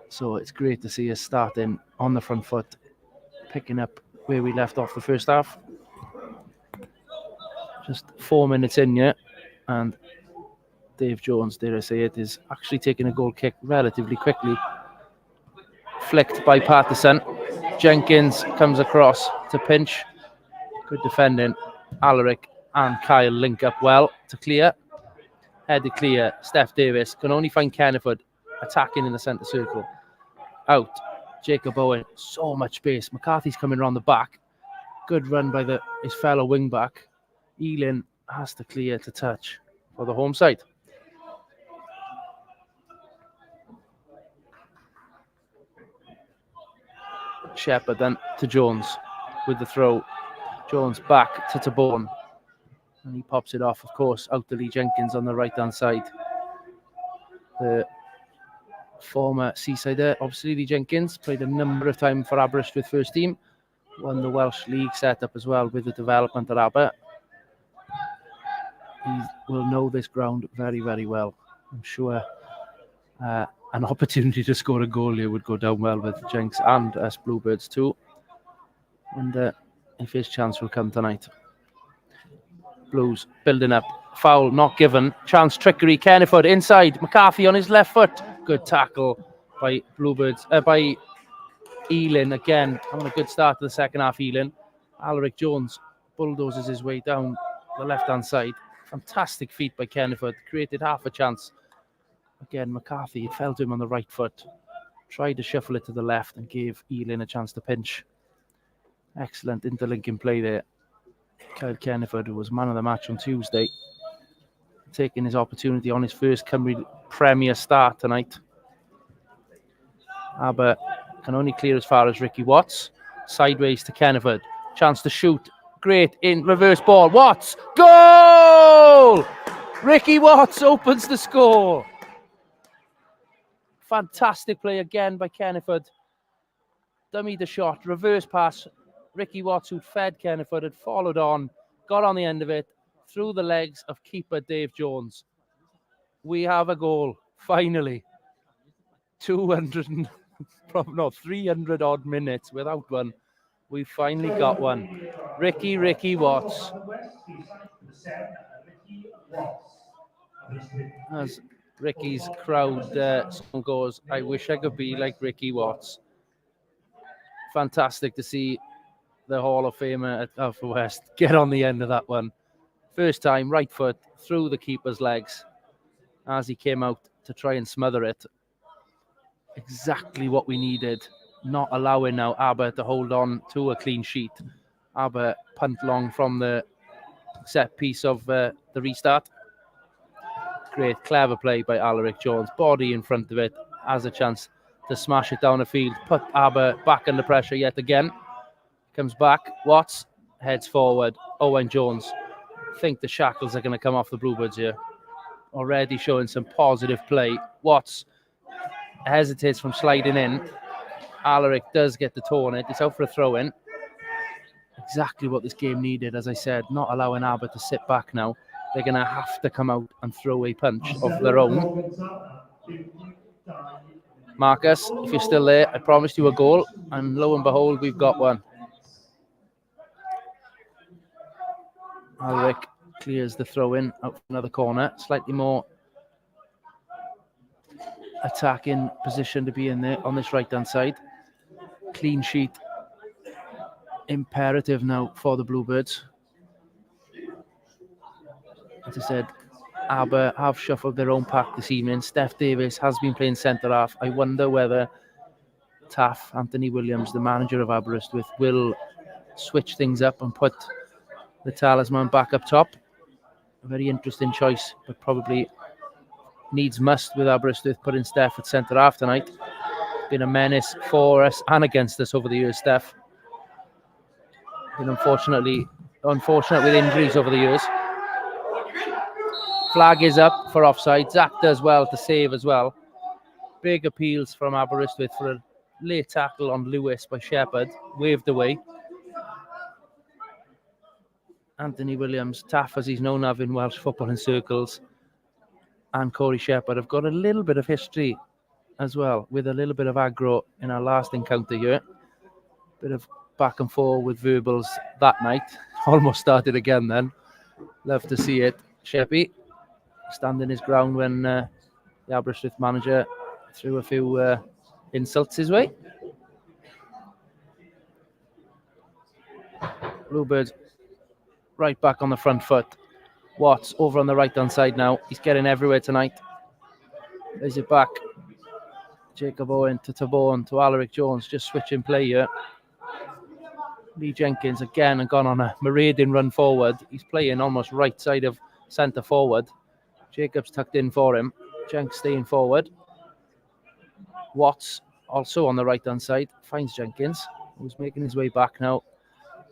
So it's great to see us starting on the front foot, picking up where we left off the first half. Just 4 minutes in yet, and Dave Jones, dare I say it, is actually taking a goal kick relatively quickly. Flicked by Patterson. Jenkins comes across to pinch. Good defending. Alaric and Kyle link up well to clear. Headed clear. Steph Davis can only find Kenneford attacking in the centre circle. Out. Jacob Owen. So much space. McCarthy's coming around the back. Good run by his fellow wing back. Elin has to clear to touch for the home side. Shepherd then to Jones with the throw. Jones back to Tabone. And he pops it off, of course, out to Lee Jenkins on the right-hand side. The former Seasider, obviously, Lee Jenkins, played a number of times for Aberystwyth first team. Won the Welsh League setup as well with the development at Aber. He will know this ground very well. I'm sure an opportunity to score a goal here would go down well with Jenks and us Bluebirds too. And if his chance will come tonight. Blues building up. Foul not given. Chance trickery. Keniford inside. McCarthy on his left foot. Good tackle by Bluebirds. By Elin again. Having a good start to the second half. Elin. Alaric Jones bulldozes his way down the left-hand side. Fantastic feat by Keniford. Created half a chance. Again, McCarthy, it fell to him on the right foot. Tried to shuffle it to the left and gave Elin a chance to pinch. Excellent interlinking play there. Kyle Keniford, who was man of the match on Tuesday, taking his opportunity on his first Cymru Premier start tonight. Aber can only clear as far as Ricky Watts. Sideways to Keniford. Chance to shoot. Great in reverse ball. Watts. Goal! Ricky Watts opens the score. Fantastic play again by Keniford. Dummy the shot. Reverse pass. Ricky Watts, who'd fed Keniford, had followed on. Got on the end of it. Through the legs of keeper Dave Jones. We have a goal. Finally. 300 odd minutes without one. We finally got one. Ricky Watts. As Ricky's crowd song goes, I wish I could be like Ricky Watts. Fantastic to see the Hall of Famer at Haverfordwest get on the end of that one. First time, right foot through the keeper's legs as he came out to try and smother it. Exactly what we needed. Not allowing now Aber to hold on to a clean sheet. Aber punt long from the set piece of the restart. Great, clever play by Alaric Jones. Body in front of it. Has a chance to smash it down the field. Put Aber back under pressure yet again. Comes back. Watts heads forward. Owen Jones. Think the shackles are going to come off the Bluebirds here. Already showing some positive play. Watts hesitates from sliding in. Alaric does get the toe on it. It's out for a throw-in. Exactly what this game needed, as I said. Not allowing Aber to sit back now. They're going to have to come out and throw a punch of their own. Marcus, if you're still there, I promised you a goal. And lo and behold, we've got one. Alaric clears the throw-in out for another corner. Slightly more attacking position to be in there on this right-hand side. Clean sheet. Imperative now for the Bluebirds. As I said, Aber have shuffled their own pack this evening. Steph Davis has been playing centre-half. I wonder whether Taff, Anthony Williams, the manager of Aberystwyth, will switch things up and put the talisman back up top. A very interesting choice, but probably needs must with Aberystwyth putting Steph at centre-half tonight. Been a menace for us and against us over the years, Steph. Been unfortunate with injuries over the years. Flag is up for offside. Zach does well to save as well. Big appeals from Aberystwyth for a late tackle on Lewis by Shepherd. Waved away. Anthony Williams, Taff as he's known of in Welsh footballing circles, and Corey Shepherd have got a little bit of history as well, with a little bit of aggro in our last encounter here. Bit of back and forth with verbals that night. Almost started again then. Love to see it. Sheppy standing his ground when the Aberystwyth manager threw a few insults his way. Bluebirds right back on the front foot. Watts over on the right-hand side now. He's getting everywhere tonight. There's it back. Jacob Owen to Tabone to Alaric Jones. Just switching play here. Lee Jenkins again and gone on a marauding run forward. He's playing almost right side of centre forward. Jacob's tucked in for him. Jenks staying forward. Watts also on the right-hand side. Finds Jenkins, who's making his way back now.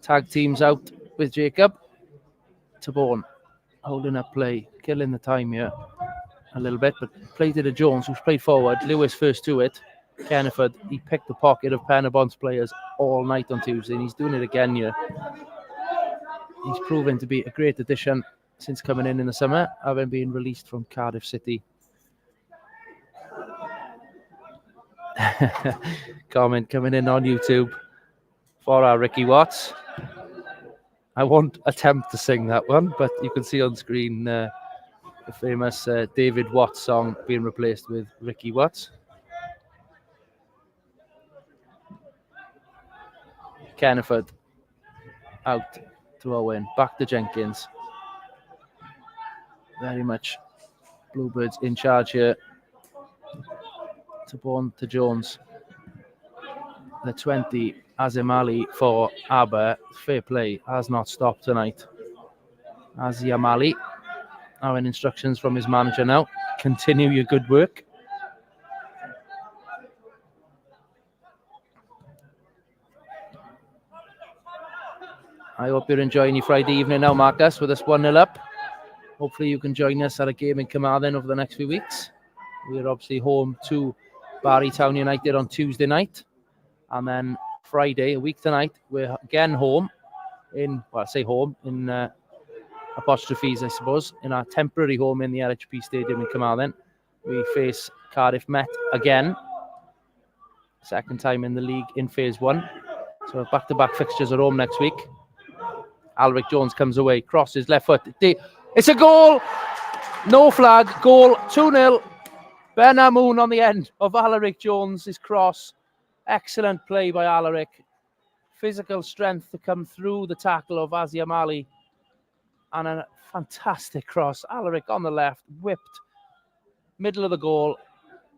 Tag teams out with Jacob. Tabone holding up play, killing the time here a little bit, but play to the Jones, who's played forward. Lewis first to it. Keniford, he picked the pocket of Penabon's players all night on Tuesday, and he's doing it again here. He's proven to be a great addition since coming in the summer, having been released from Cardiff City. Comment coming in on YouTube for our Ricky Watts. I won't attempt to sing that one, but you can see on screen the famous David Watts song being replaced with Ricky Watts. Kenneford out to Owen, back to Jenkins. Very much Bluebirds in charge here. To Bourne to Jones. The 20, Azim Ali for Aber. Fair play, has not stopped tonight. Azim Ali, having instructions from his manager now. Continue your good work. I hope you're enjoying your Friday evening now, Marcus, with us 1-0 up. Hopefully you can join us at a game in Carmarthen over the next few weeks. We're obviously home to Barry Town United on Tuesday night. And then Friday, a week tonight, we're again home in, well, I say home, in apostrophes, I suppose, in our temporary home in the LHP Stadium in Carmarthen. We face Cardiff Met again. Second time in the league in Phase 1. So back-to-back fixtures at home next week. Alaric Jones comes away, crosses, left foot. It's a goal! No flag, goal, 2-0. Ben Amoun on the end of Alaric Jones' cross. Excellent play by Alaric. Physical strength to come through the tackle of Azim Ali. And a fantastic cross. Alaric on the left, whipped. Middle of the goal.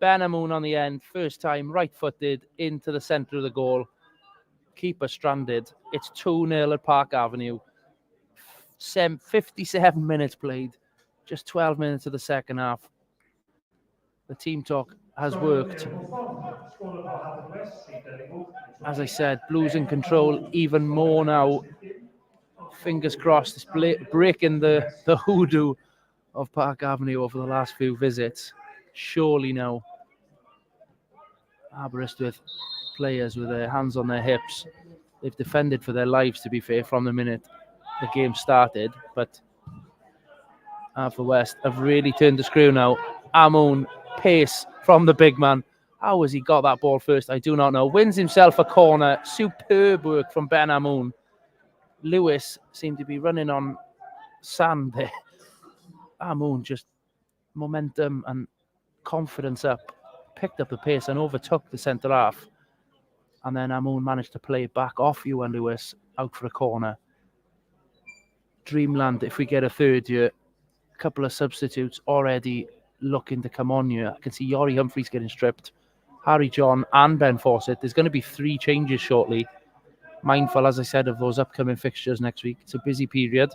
Ben Amoun on the end. First time, right-footed, into the centre of the goal. Keeper stranded. It's 2-0 at Park Avenue. 57 minutes played. Just 12 minutes of the second half. The team talk has worked. As I said, Blues in control even more now. Fingers crossed, it's breaking the hoodoo of Park Avenue over the last few visits. Surely now, Aberystwyth players with their hands on their hips. They've defended for their lives, to be fair, from the minute the game started. But Haverfordwest have really turned the screw now. Amoun, pace from the big man. How has he got that ball first? I do not know. Wins himself a corner. Superb work from Ben Amoun. Lewis seemed to be running on sand there. Amoun just momentum and confidence up. Picked up the pace and overtook the centre half. And then Amoun managed to play it back off you and Lewis out for a corner. Dreamland, if we get a third year. A couple of substitutes already looking to come on here. I can see Yori Humphreys getting stripped. Harry John and Ben Fawcett. There's going to be 3 changes shortly. Mindful, as I said, of those upcoming fixtures next week. It's a busy period.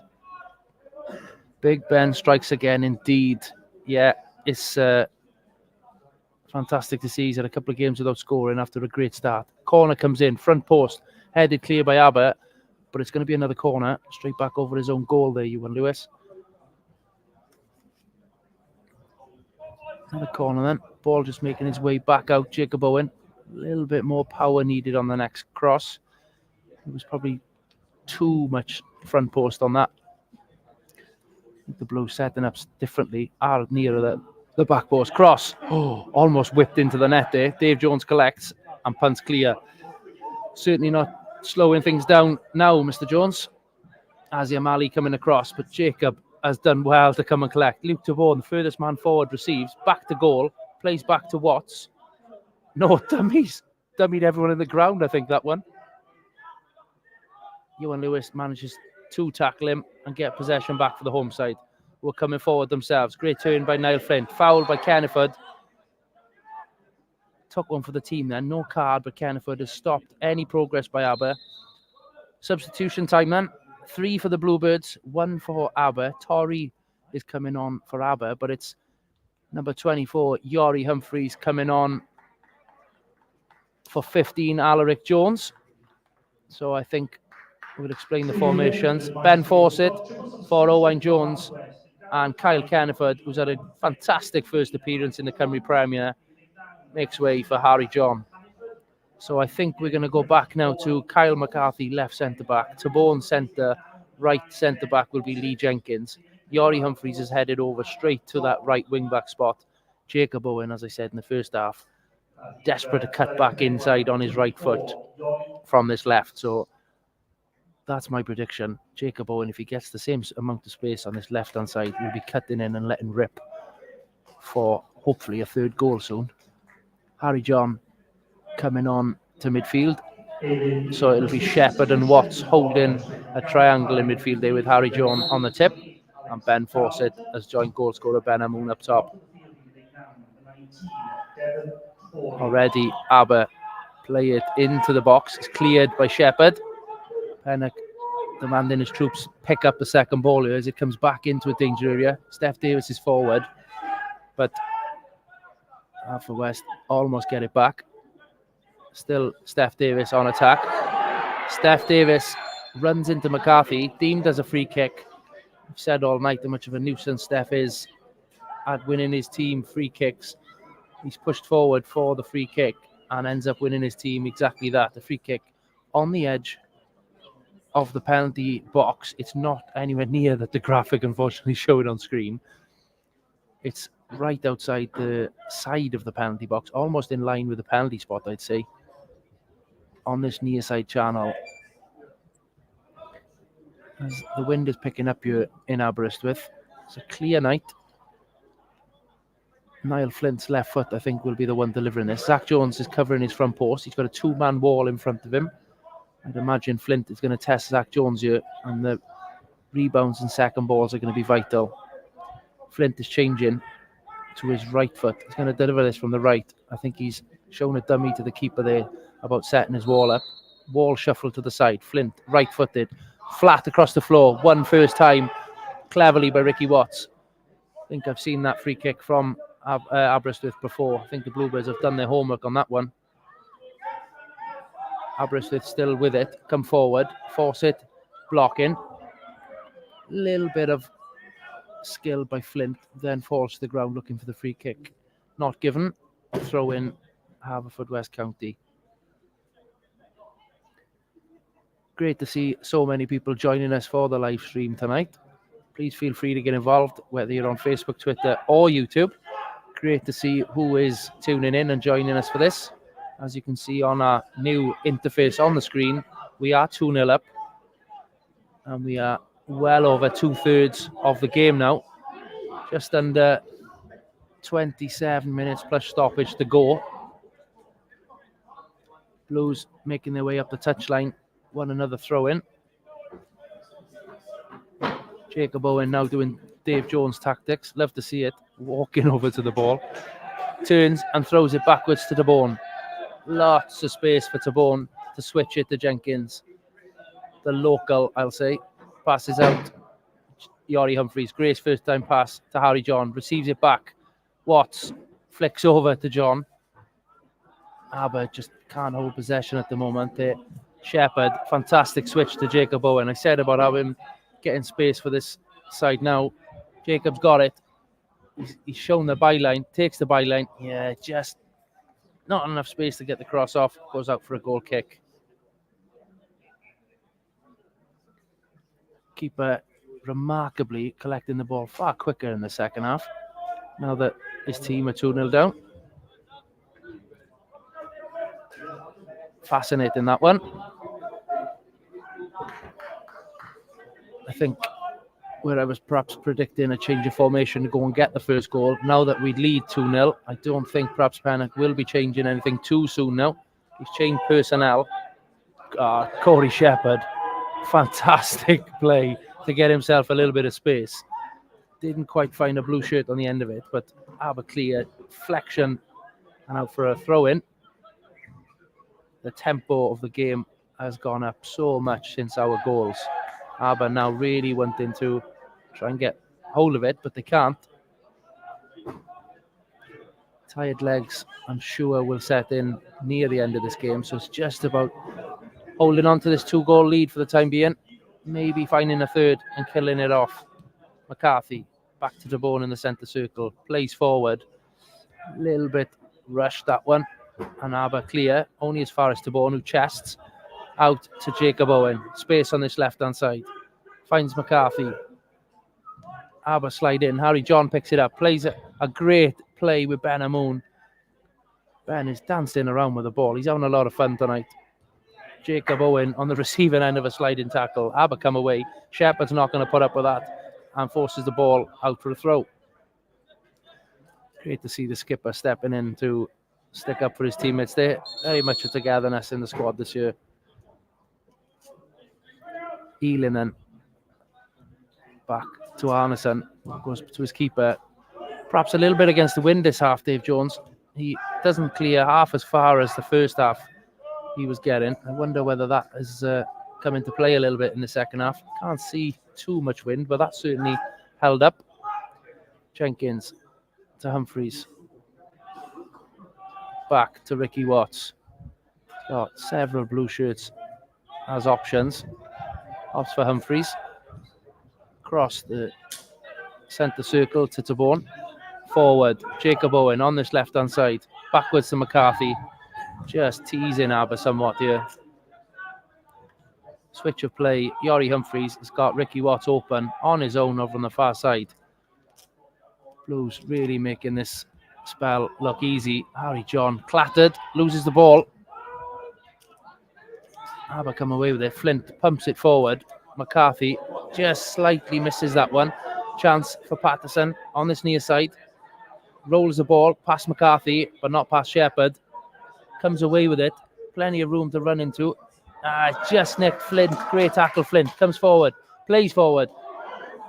Big Ben strikes again, indeed. Yeah, it's fantastic to see. He's had a couple of games without scoring after a great start. Corner comes in, front post, headed clear by Aber, but it's going to be another corner. Straight back over his own goal there, Ewan Lewis. Another corner then. Ball just making its way back out. Jacob Owen. A little bit more power needed on the next cross. It was probably too much front post on that. The Blues setting up differently. Are nearer the back post. Cross. Oh, almost whipped into the net there. Dave Jones collects and punts clear. Certainly not slowing things down now, Mr. Jones. Azim Ali coming across, but Jacob has done well to come and collect. Luke DeVore, the furthest man forward, receives. Back to goal. Plays back to Watts. No dummies. Dummied everyone in the ground, I think, that one. Ewan Lewis manages to tackle him and get possession back for the home side. Who are coming forward themselves. Great turn by Niall Flint. Foul by Kenneford. Took one for the team then. No card, but Kenneford has stopped any progress by Aber. Substitution time then. 3 for the Bluebirds, 1 for Aber. Torrey is coming on for Aber, but it's number 24, Yori Humphreys, coming on for 15, Alaric Jones. So I think we'll explain the formations. Ben Fawcett for Owain Jones and Kyle Kenneford, who's had a fantastic first appearance in the Cymru Premier, makes way for Harry John. So I think we're going to go back now to Kyle McCarthy, left centre-back. Tabone centre, right centre-back will be Lee Jenkins. Yori Humphreys is headed over straight to that right wing-back spot. Jacob Owen, as I said in the first half, desperate to cut back inside on his right foot from this left. So That's my prediction. Jacob Owen, if he gets the same amount of space on this left-hand side, will be cutting in and letting rip for hopefully a third goal soon. Harry John coming on to midfield. So it'll be Shepherd and Watts holding a triangle in midfield there with Harry John on the tip. And Ben Fawcett as joint goal scorer Ben Amoon up top. Already Aber play it into the box. It's cleared by Shepherd. Pennock demanding his troops pick up the second ball here as it comes back into a danger area. Steph Davis is forward, but Haverfordwest almost get it back. Still Steph Davis on attack. Steph Davis runs into McCarthy, deemed as a free kick. I've said all night how much of a nuisance Steph is at winning his team free kicks. He's pushed forward for the free kick and ends up winning his team exactly that. The free kick on the edge of the penalty box. It's not anywhere near that the graphic unfortunately showed on screen. It's right outside the side of the penalty box, almost in line with the penalty spot, I'd say, on this near side channel. As the wind is picking up here in Aberystwyth, it's a clear night. Niall Flint's left foot, I think, will be the one delivering this. Zach Jones is covering his front post. He's got a two-man wall in front of him. I'd imagine Flint is going to test Zach Jones here, and the rebounds and second balls are going to be vital. Flint is changing to his right foot. He's going to deliver this from the right. I think he's shown a dummy to the keeper there about setting his wall up. Wall shuffle to the side. Flint, right-footed, flat across the floor. One first time, cleverly by Ricky Watts. I think I've seen that free kick from Aberystwyth before. I think the Bluebirds have done their homework on that one. Aberystwyth still with it. Come forward. Fawcett blocking. Little bit of skill by Flint. Then falls to the ground looking for the free kick. Not given. Throw in Haverfordwest County. Great to see so many people joining us for the live stream tonight. Please feel free to get involved, whether you're on Facebook, Twitter or YouTube. Great to see who is tuning in and joining us for this. As you can see on our new interface on the screen, we are 2-0 up. And we are well over 2/3 of the game now. Just under 27 minutes plus stoppage to go. Blues making their way up the touchline. One another throw in. Jacob Owen now doing Dave Jones tactics. Love to see it. Walking over to the ball. Turns and throws it backwards to Tabone. Lots of space for Tabone to switch it to Jenkins. The local, I'll say. Passes out. Yori Humphreys. Great first time pass to Harry John. Receives it back. Watts flicks over to John. Aber just can't hold possession at the moment there. Shepherd, fantastic switch to Jacob Owen. I said about how him getting space for this side now. Jacob's got it. He's shown the byline, takes the byline. Yeah, just not enough space to get the cross off. Goes out for a goal kick. Keeper remarkably collecting the ball far quicker in the second half. Now that his team are 2-0 down. Fascinating, that one. I think where I was perhaps predicting a change of formation to go and get the first goal, now that we lead 2-0, I don't think perhaps Pennock will be changing anything too soon now. He's changed personnel. Corey Shepherd, fantastic play to get himself a little bit of space. Didn't quite find a blue shirt on the end of it, but have a clear flexion and out for a throw-in. The tempo of the game has gone up so much since our goals. Aber now really wanting to try and get hold of it, but they can't. Tired legs, I'm sure, will set in near the end of this game. So it's just about holding on to this 2-goal lead for the time being. Maybe finding a third and killing it off. McCarthy back to Tabone in the centre circle. Plays forward. A little bit rushed, that one. And Aber clear, only as far as Tabone, who chests out to Jacob Owen. Space on this left-hand side. Finds McCarthy. Aber slide in. Harry John picks it up. Plays a great play with Ben Amoon. Ben is dancing around with the ball. He's having a lot of fun tonight. Jacob Owen on the receiving end of a sliding tackle. Aber come away. Shepherd's not going to put up with that and forces the ball out for a throw. Great to see the skipper stepping in to stick up for his teammates. They're very much a togetherness in the squad this year. Ealing then back to Arneson, goes to his keeper. Perhaps a little bit against the wind this half, Dave Jones. He doesn't clear half as far as the first half he was getting. I wonder whether that has come into play a little bit in the second half. Can't see too much wind, but that certainly held up. Jenkins to Humphreys. Back to Ricky Watts. Got several blue shirts as options. Ops for Humphreys. Across the centre circle to Taborn. Forward, Jacob Owen on this left-hand side. Backwards to McCarthy. Just teasing Aber somewhat here. Switch of play. Yori Humphreys has got Ricky Watts open on his own over on the far side. Blues really making this spell look easy. Harry John clattered, loses the ball. Aber come away with it. Flint pumps it forward. McCarthy just slightly misses that one. Chance for Patterson on this near side. Rolls the ball past McCarthy, but not past Shepherd. Comes away with it. Plenty of room to run into. Just nicked Flint. Great tackle, Flint. Comes forward. Plays forward.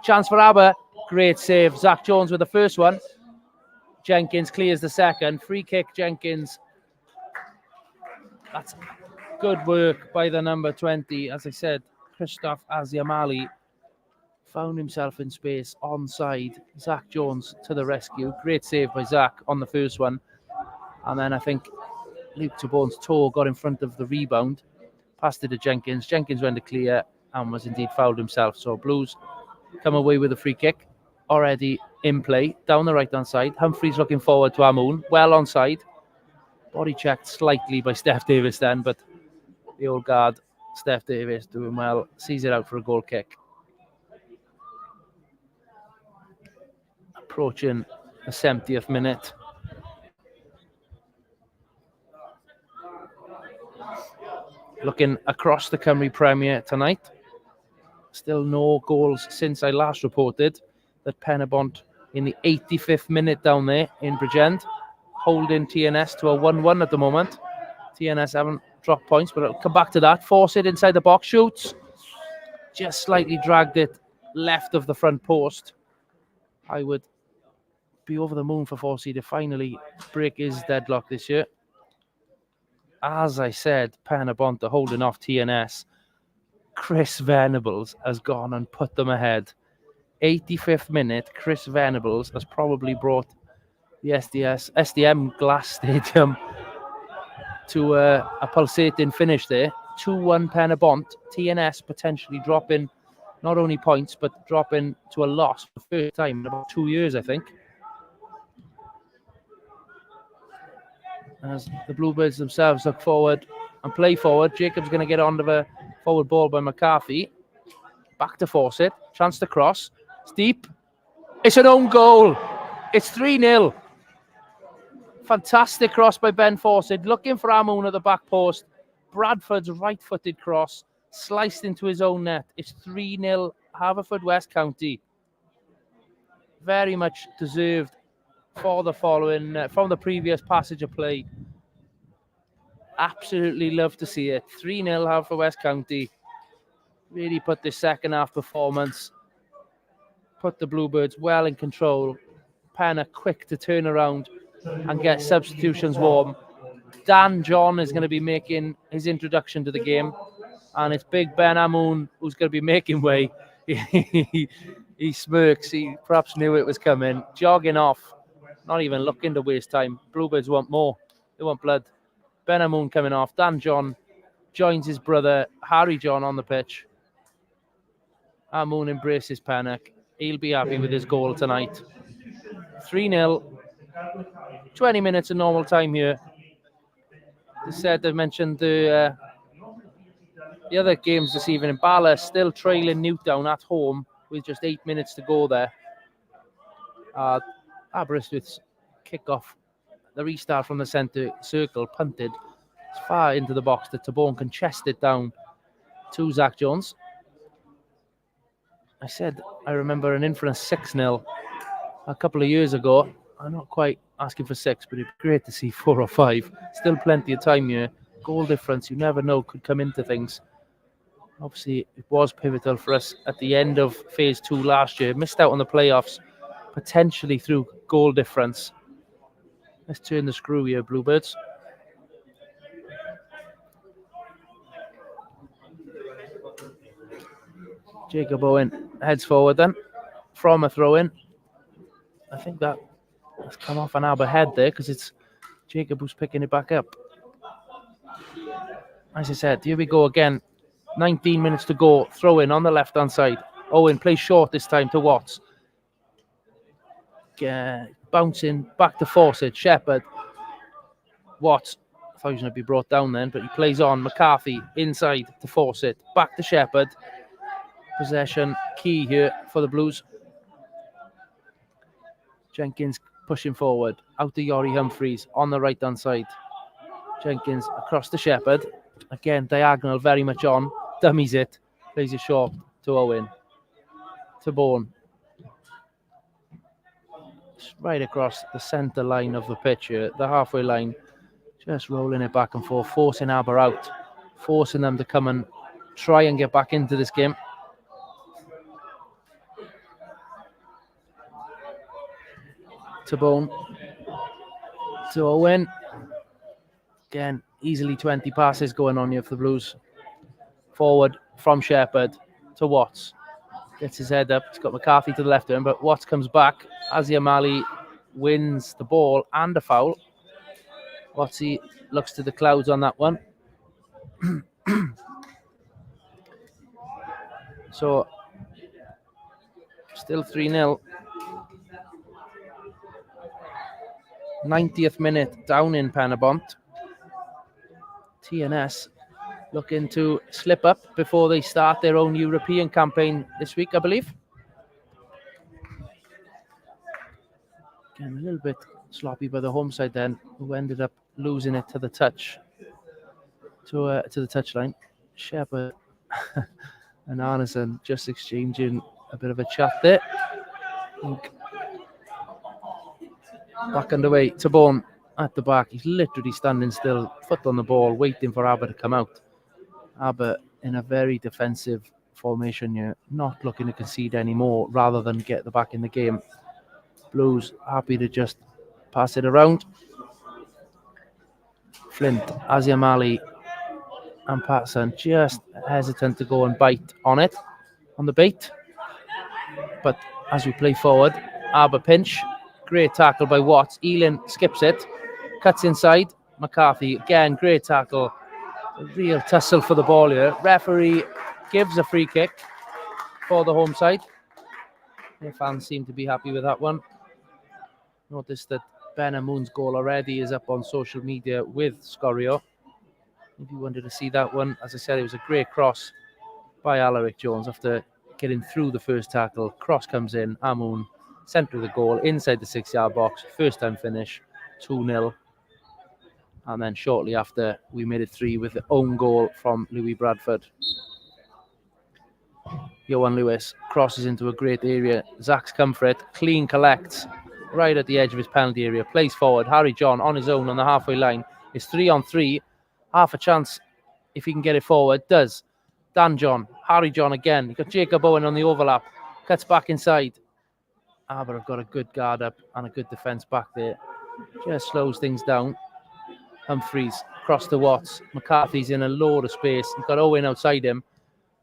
Chance for Aber. Great save. Zach Jones with the first one. Jenkins clears the second. Free kick, Jenkins. That's good work by the number 20. As I said, Christoph Aziamali found himself in space onside. Zach Jones to the rescue. Great save by Zach on the first one. And then I think Luke Taborn's toe got in front of the rebound. Passed it to Jenkins. Jenkins went to clear and was indeed fouled himself. So Blues come away with a free kick. Already in play. Down the right-hand side. Humphreys looking forward to Amoun. Well onside. Body checked slightly by Steph Davis then, but the old guard, Steph Davis, doing well. Sees it out for a goal kick. Approaching the 70th minute. Looking across the Cymru Premier tonight. Still no goals since I last reported that Penabont in the 85th minute down there in Bridgend, holding TNS to a 1-1 at the moment. TNS haven't dropped points, but I'll come back to that. Force it inside the box, shoots. Just slightly dragged it left of the front post. I would be over the moon for Forsey to finally break his deadlock this year. As I said, Penabont are holding off TNS. Chris Venables has gone and put them ahead. 85th minute, Chris Venables has probably brought the SDM Glass Stadium to a pulsating finish there. 2-1 Penabont. TNS potentially dropping not only points, but dropping to a loss for the first time in about 2 years, I think. As the Bluebirds themselves look forward and play forward, Jacob's going to get onto the forward ball by McCarthy. Back to Fawcett. Chance to cross. It's deep. It's an own goal. It's 3-0. Fantastic cross by Ben Fawcett. Looking for Amoun at the back post. Bradford's right-footed cross sliced into his own net. It's 3-0 Haverfordwest County. Very much deserved for the following, from the previous passage of play. Absolutely love to see it. 3-0 Haverfordwest County. Really put this second half performance, put the Bluebirds well in control. Penna quick to turn around and get substitutions warm. Dan John is going to be making his introduction to the game, and it's Big Ben Amoun who's going to be making way. He smirks. He perhaps knew it was coming. Jogging off, not even looking to waste time. Bluebirds want more. They want blood. Ben Amoun coming off. Dan John joins his brother Harry John on the pitch. Amoun embraces Pennock. He'll be happy with his goal tonight. 3-0. 20 minutes of normal time here. They said, I mentioned the other games this evening. Bala still trailing Newtown at home with just 8 minutes to go there. Aberystwyth's kick-off, the restart from the centre circle, punted It's far into the box that Tabone can chest it down to Zach Jones. I said I remember an infamous 6-0 a couple of years ago. I'm not quite asking for 6, but it'd be great to see 4 or 5. Still plenty of time here. Goal difference, you never know, could come into things. Obviously, it was pivotal for us at the end of Phase 2 last year. Missed out on the playoffs, potentially through goal difference. Let's turn the screw here, Bluebirds. Jacob Owen heads forward then from a throw-in. I think that has come off an Aber head there because it's Jacob who's picking it back up. As I said, here we go again. 19 minutes to go. Throw-in on the left-hand side. Owen plays short this time to Watts. Bouncing back to Fawcett. Shepherd. Watts. I thought he was going to be brought down then, but he plays on. McCarthy inside to Fawcett. Back to Shepherd. Possession key here for the Blues. Jenkins pushing forward. Out to Yori Humphreys on the right-hand side. Jenkins across to Shepherd. Again, diagonal very much on. Dummies it. Plays it short to Owen. To Bourne. Right across the centre line of the pitch here. The halfway line. Just rolling it back and forth. Forcing Aber out. Forcing them to come and try and get back into this game. To Bone. To Owen. Again, easily 20 passes going on here for the Blues. Forward from Shepherd to Watts. Gets his head up. He's got McCarthy to the left of him, but Watts comes back. Azzy Amali wins the ball and a foul. Wattsy looks to the clouds on that one. So, still 3-0. 90th minute down in Penabont. TNS looking to slip up before they start their own European campaign this week, I believe. Again, a little bit sloppy by the home side then, who ended up losing it to the touch, to the touchline. Shepherd and Arneson just exchanging a bit of a chat there. Back underway to Bourne at the back. He's literally standing still, foot on the ball, waiting for Aber to come out. Aber in a very defensive formation here, not looking to concede anymore rather than get the back in the game. Blues happy to just pass it around. Flint, Azzy Amali and Patson just hesitant to go and bite on it, on the bait. But as we play forward, Aber pinch. Great tackle by Watts. Elin skips it. Cuts inside. McCarthy again. Great tackle. A real tussle for the ball here. Referee gives a free kick for the home side. The fans seem to be happy with that one. Notice that Ben Amoon's goal already is up on social media with Scorio. If you wanted to see that one, as I said, it was a great cross by Alaric Jones after getting through the first tackle. Cross comes in. Amoon. Centre of the goal, inside the 6-yard box, first time finish, 2-0. And then shortly after, we made it 3 with the own goal from Louis Bradford. Johan Lewis crosses into a great area. Zach's come for it, clean collects, right at the edge of his penalty area, plays forward. Harry John on his own on the halfway line. It's 3-on-3, half a chance if he can get it forward. Does. Dan John, Harry John again. You've got Jacob Owen on the overlap, cuts back inside. Aber have got a good guard up and a good defence back there. Just slows things down. Humphreys across to Watts. McCarthy's in a load of space. He's got Owen outside him.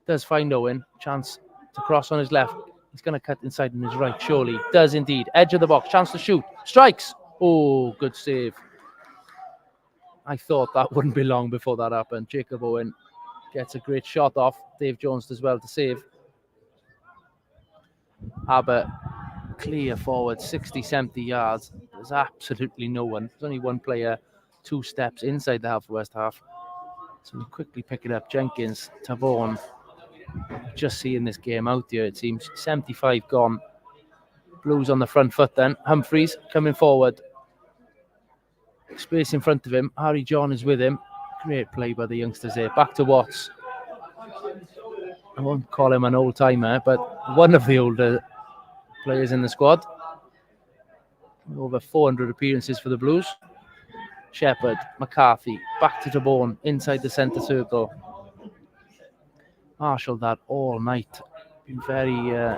Does find Owen. Chance to cross on his left. He's going to cut inside on his right, surely. Does indeed. Edge of the box. Chance to shoot. Strikes. Oh, good save. I thought that wouldn't be long before that happened. Jacob Owen gets a great shot off. Dave Jones does well to save. Aber clear forward, 60, 70 yards. There's absolutely no one. There's only one player 2 steps inside the Haverfordwest half. So we quickly pick it up. Jenkins, Tavon. Just seeing this game out here, it seems. 75 gone. Blues on the front foot then. Humphreys coming forward. Space in front of him. Harry John is with him. Great play by the youngsters there. Back to Watts. I won't call him an old-timer, but one of the older players in the squad. Over 400 appearances for the Blues. Shepherd, McCarthy, back to DeBorn, inside the centre circle. Marshalled that all night. Been very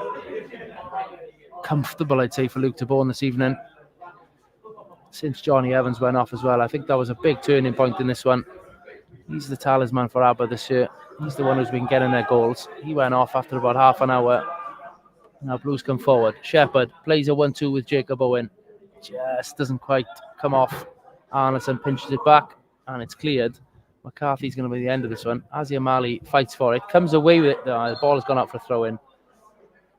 comfortable, I'd say, for Luke DeBorn this evening. Since Johnny Evans went off as well. I think that was a big turning point in this one. He's the talisman for Aber this year. He's the one who's been getting their goals. He went off after about half an hour. Now Blues come forward. Shepherd plays a 1-2 with Jacob Owen. Just doesn't quite come off. Arneson pinches it back and it's cleared. McCarthy's going to be the end of this one. Azzy Amali fights for it. Comes away with it. The ball has gone out for a throw-in.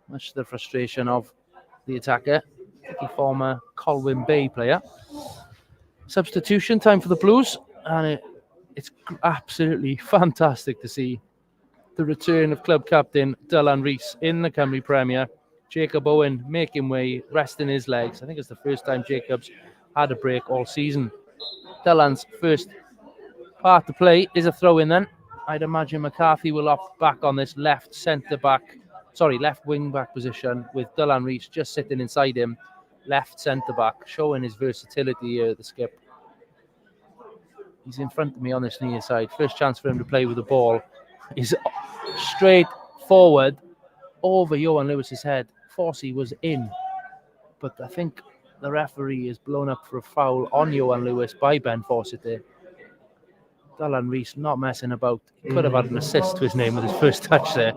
Much to the frustration of the attacker. The former Colwyn Bay player. Substitution time for the Blues. And it's absolutely fantastic to see the return of club captain Dylan Rees in the Cymru Premier. Jacob Owen making way, resting his legs. I think it's the first time Jacob's had a break all season. Dylan's first part to play is a throw-in then. I'd imagine McCarthy will opt back on this left wing back position with Dylan Rees just sitting inside him. Left centre back, showing his versatility here, the skip. He's in front of me on this near side. First chance for him to play with the ball is straight forward over Johan Lewis's head. Forsey was in, but I think the referee is blown up for a foul on Johan Lewis by Ben Fawcett there. Dylan Rees not messing about. He could have had an assist to his name with his first touch there.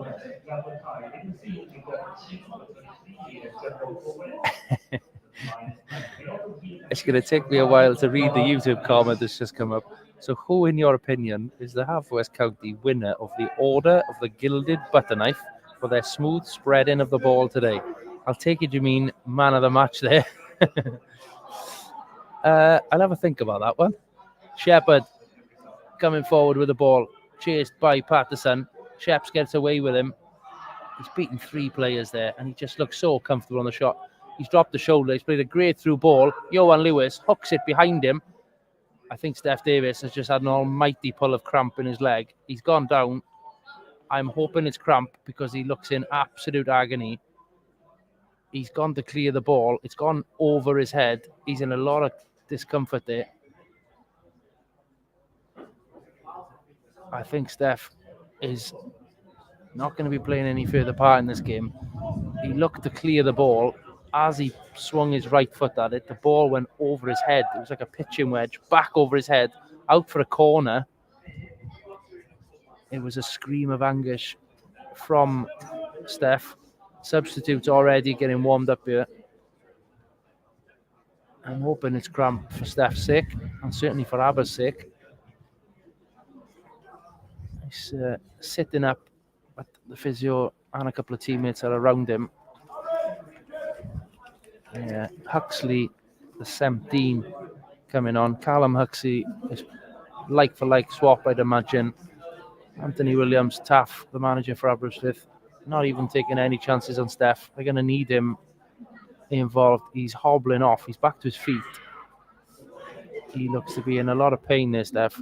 It's going to take me a while to read the YouTube comment that's just come up. So who, in your opinion, is the Haverfordwest County winner of the Order of the Gilded Butter Knife for their smooth spreading of the ball today? I'll take it you mean man of the match there. I'll have a think about that one. Shepherd coming forward with the ball, chased by Patterson. Sheps gets away with him. He's beaten 3 players there, and he just looks so comfortable on the shot. He's dropped the shoulder. He's played a great through ball. Johan Lewis hooks it behind him. I think Steph Davis has just had an almighty pull of cramp in his leg. He's gone down. I'm hoping it's cramp because he looks in absolute agony. He's gone to clear the ball. It's gone over his head. He's in a lot of discomfort there. I think Steph is not going to be playing any further part in this game. He looked to clear the ball. As he swung his right foot at it, the ball went over his head. It was like a pitching wedge, back over his head, out for a corner. It was a scream of anguish from Steph. Substitutes already getting warmed up here. I'm hoping it's cramp for Steph's sake, and certainly for Aber's sake. He's sitting up, but the physio and a couple of teammates are around him. Huxley, the 17, coming on. Callum Huxley is like-for-like swap, I'd imagine. Anthony Williams, Taff, the manager for Aberystwyth, not even taking any chances on Steph. They're going to need him involved. He's hobbling off. He's back to his feet. He looks to be in a lot of pain there, Steph.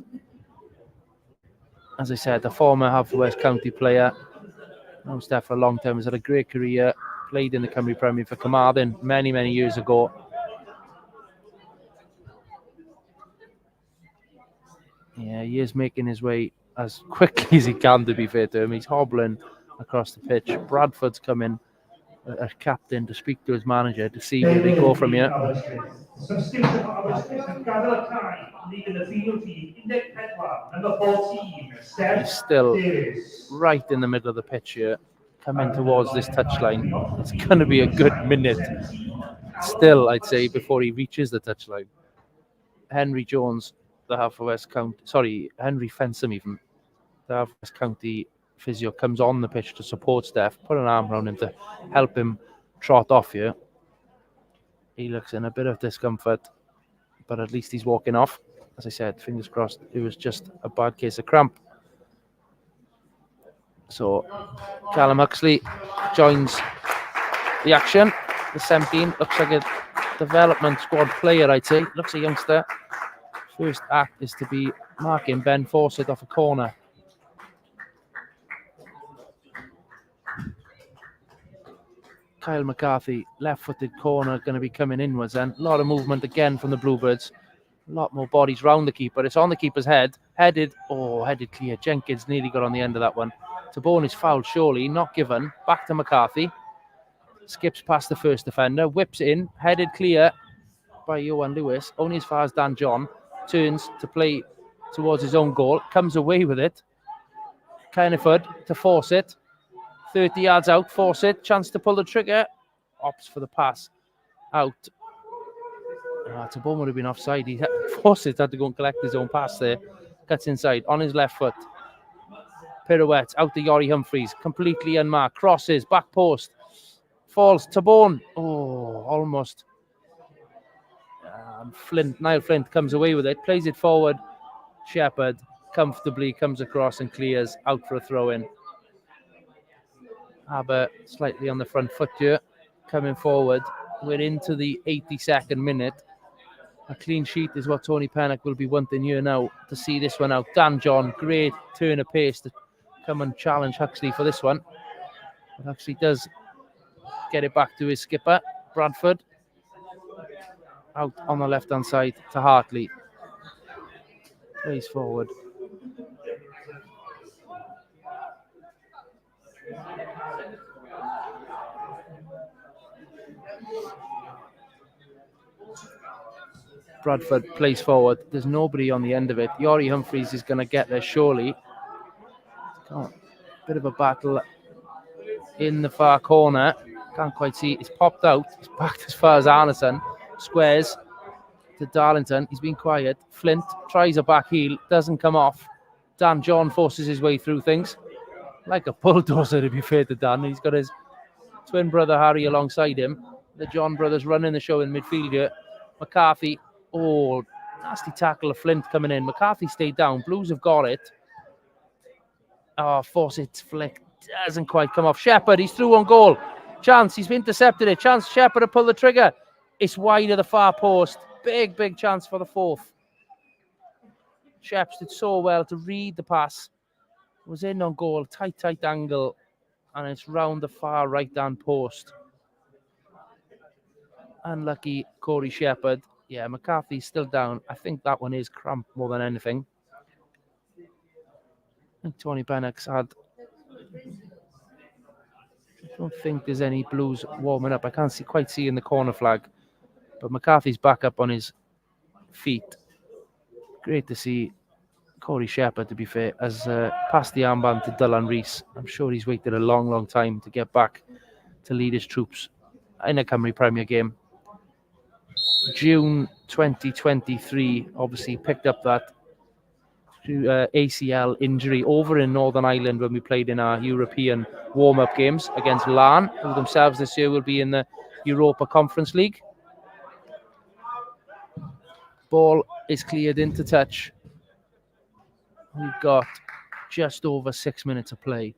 As I said, the former Haverfordwest County player. Known Steph for a long time. He's had a great career. Played in the Cymru Premier for Carmarthen many, many years ago. Yeah, he is making his way as quickly as he can, to be fair to him. He's hobbling across the pitch. Bradford's coming as captain to speak to his manager to see where they go from here. He's still right in the middle of the pitch here, coming towards this touchline. It's going to be a good minute still, I'd say, before he reaches the touchline. Henry Jones, the Haverfordwest County, Henry Fensom even, the Haverfordwest County physio, comes on the pitch to support Steph, put an arm around him to help him trot off here. He looks in a bit of discomfort, but at least he's walking off. As I said, fingers crossed, it was just a bad case of cramp. So Callum Huxley joins the action. The 17 looks like a development squad player, I'd say. Looks a youngster. First act is to be marking Ben Fawcett off a corner. Kyle McCarthy, left-footed corner, going to be coming inwards, and a lot of movement again from the Bluebirds. A lot more bodies round the keeper. It's on the keeper's head. Headed clear. Jenkins nearly got on the end of that one. Tabone is fouled, surely, not given. Back to McCarthy. Skips past the first defender, whips in, headed clear by Johan Lewis, only as far as Dan John. Turns to play towards his own goal, comes away with it. Kyneford to force it. 30 yards out, force it, chance to pull the trigger. Opts for the pass. Out. Tabone would have been offside. Fawcett had to go and collect his own pass there. Cuts inside, on his left foot. Pirouette, out to Yori Humphreys, completely unmarked. Crosses, back post. Falls, Tabone. Oh, almost. Niall Flint comes away with it, plays it forward. Shepherd comfortably comes across and clears, out for a throw-in. Aber slightly on the front foot here, coming forward. We're into the 82nd minute. A clean sheet is what Tony Pennock will be wanting here now to see this one out. Dan John, great turn of pace to come and challenge Huxley for this one. But Huxley does get it back to his skipper, Bradford. Out on the left-hand side to Hartley. Plays forward. Bradford plays forward. There's nobody on the end of it. Yori Humphreys is going to get there, surely. Oh, bit of a battle in the far corner. Can't quite see. It's popped out. It's backed as far as Arneson. Squares to Darlington. He's been quiet. Flint tries a back heel. Doesn't come off. Dan John forces his way through things. Like a bulldozer, to be fair to Dan. He's got his twin brother Harry alongside him. The John brothers running the show in midfield here. McCarthy. Oh, nasty tackle of Flint coming in. McCarthy stayed down. Blues have got it. Oh, Fawcett's flick doesn't quite come off. Shepherd, he's through on goal. Chance, he's intercepted it. Chance, Shepherd to pull the trigger. It's wide of the far post. Big chance for the fourth. Sheps did so well to read the pass. Was in on goal. Tight angle. And it's round the far right-hand post. Unlucky Corey Shepherd. Yeah, McCarthy's still down. I think that one is cramped more than anything. I think Tony Pennock's had... I don't think there's any Blues warming up. I can't quite see in the corner flag. But McCarthy's back up on his feet. Great to see Corey Shepherd, to be fair, has passed the armband to Dylan Rees. I'm sure he's waited a long time to get back to lead his troops in a Cymru Premier game. June 2023, obviously picked up that ACL injury over in Northern Ireland when we played in our European warm-up games against Larne, who themselves this year will be in the Europa Conference League. Ball is cleared into touch. We've got just over 6 minutes of play.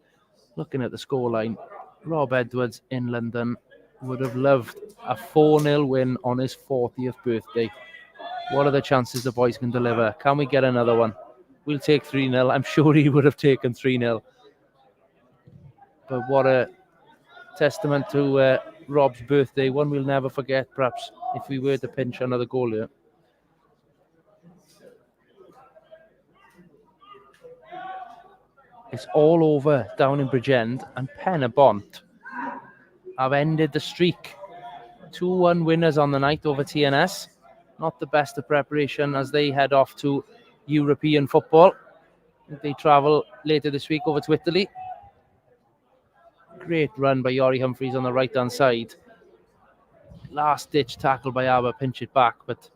Looking at the scoreline, Rob Edwards in London would have loved a 4-0 win on his 40th birthday. What are the chances the boys can deliver? Can we get another one? We'll take 3-0. I'm sure he would have taken 3-0. But what a testament to Rob's birthday. One we'll never forget, perhaps, if we were to pinch another goal here. It's all over down in Bridgend, and Pen y Bont have ended the streak. 2-1 winners on the night over TNS. Not the best of preparation as they head off to European football. They travel later this week over to Italy. Great run by Yori Humphreys on the right-hand side. Last-ditch tackle by Aber, pinch it back, but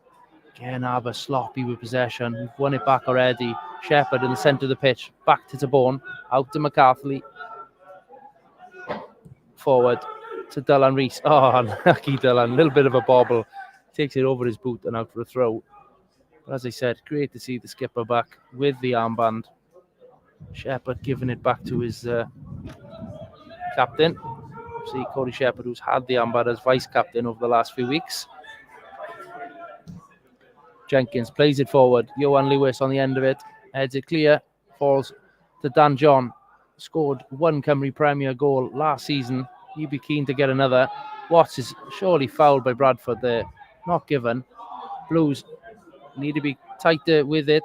again, Aber sloppy with possession. We've won it back already. Shepherd in the centre of the pitch. Back to Tabone. Out to McCarthy. Forward to Dylan Rees. Oh, unlucky Dylan. A little bit of a bobble. Takes it over his boot and out for a throw. But as I said, great to see the skipper back with the armband. Shepherd giving it back to his captain. See Corey Shepherd, who's had the armband as vice captain over the last few weeks. Jenkins plays it forward. Johan Lewis on the end of it. Heads it clear. Falls to Dan John. Scored one Cymru Premier goal last season. He'd be keen to get another. Watts is surely fouled by Bradford there. Not given. Blues need to be tighter with it.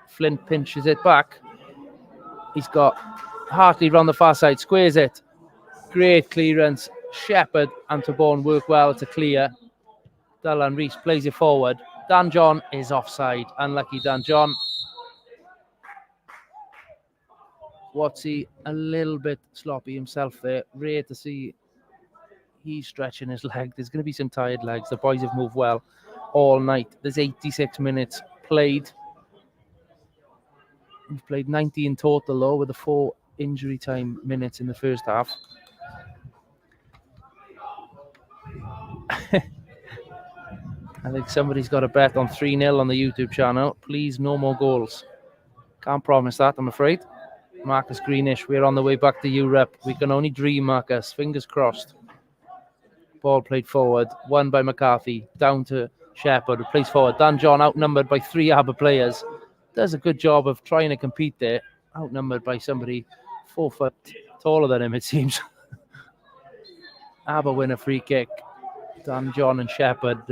Flint pinches it back. He's got Hartley round the far side. Squares it. Great clearance. Shepherd and Taborn work well to clear. Dylan Rees plays it forward. Dan John is offside. Unlucky Dan John. Watsy a little bit sloppy himself there. Rare to see he's stretching his leg. There's going to be some tired legs. The boys have moved well all night. There's 86 minutes played. We've played 90 in total though, with the 4 injury time minutes in the first half. I think somebody's got a bet on 3-0 on the YouTube channel. Please, no more goals. Can't promise that, I'm afraid. Marcus Greenish, we're on the way back to Europe. We can only dream, Marcus. Fingers crossed. Ball played forward. Won by McCarthy. Down to Shepherd, who plays forward. Dan John outnumbered by 3 Aber players. Does a good job of trying to compete there. Outnumbered by somebody 4 foot taller than him, it seems. Aber win a free kick. Dan John and Shepherd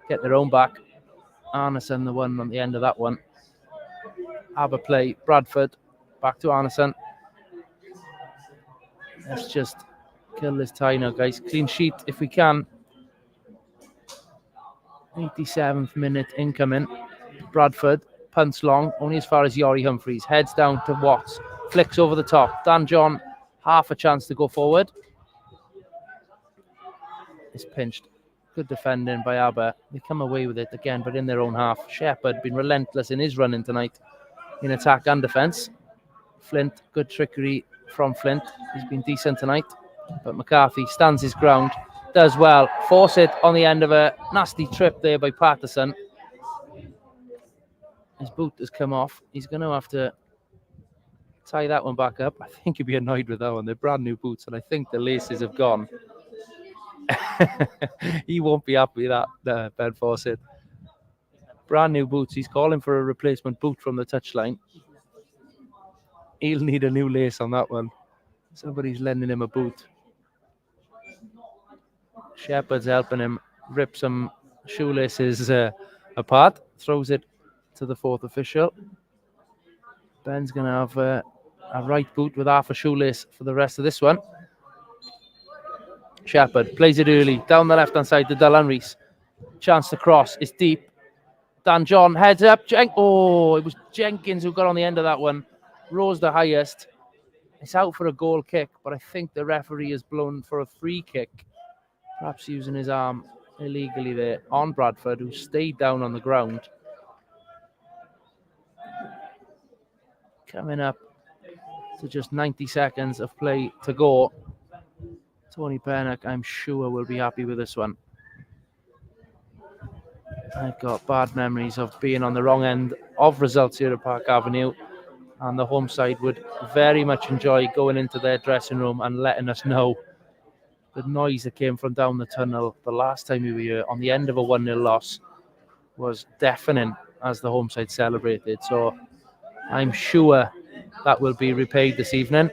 get their own back. Arneson the one on the end of that one. Aber play. Bradford. Back to Arneson. Let's just kill this tie now, guys. Clean sheet if we can. 87th minute incoming. Bradford punts long, only as far as Yori Humphreys. Heads down to Watts. Flicks over the top. Dan John, half a chance to go forward. It's pinched. Good defending by Aber. They come away with it again, but in their own half. Shepherd been relentless in his running tonight in attack and defence. Flint, good trickery from Flint. He's been decent tonight. But McCarthy stands his ground. Does well. Force it on the end of a nasty trip there by Patterson. His boot has come off. He's going to have to tie that one back up. I think he'll be annoyed with that one. They're brand new boots, and I think the laces have gone. He won't be happy with that, Ben Fawcett. Brand new boots. He's calling for a replacement boot from the touchline. He'll need a new lace on that one. Somebody's lending him a boot. Shepherd's helping him rip some shoelaces apart. Throws it to the 4th official. Ben's going to have a right boot with half a shoelace for the rest of this one. Shepherd plays it early. Down the left-hand side to Dylan Rees. Chance to cross. It's deep. Dan John heads up. It was Jenkins who got on the end of that one. Rose the highest. It's out for a goal kick, but I think the referee has blown for a free kick. Perhaps using his arm illegally there on Bradford, who stayed down on the ground. Coming up to just 90 seconds of play to go. Tony Pennock, I'm sure, will be happy with this one. I've got bad memories of being on the wrong end of results here at Park Avenue, and the home side would very much enjoy going into their dressing room and letting us know the noise that came from down the tunnel the last time we were here on the end of a 1-0 loss was deafening as the home side celebrated. So I'm sure that will be repaid this evening.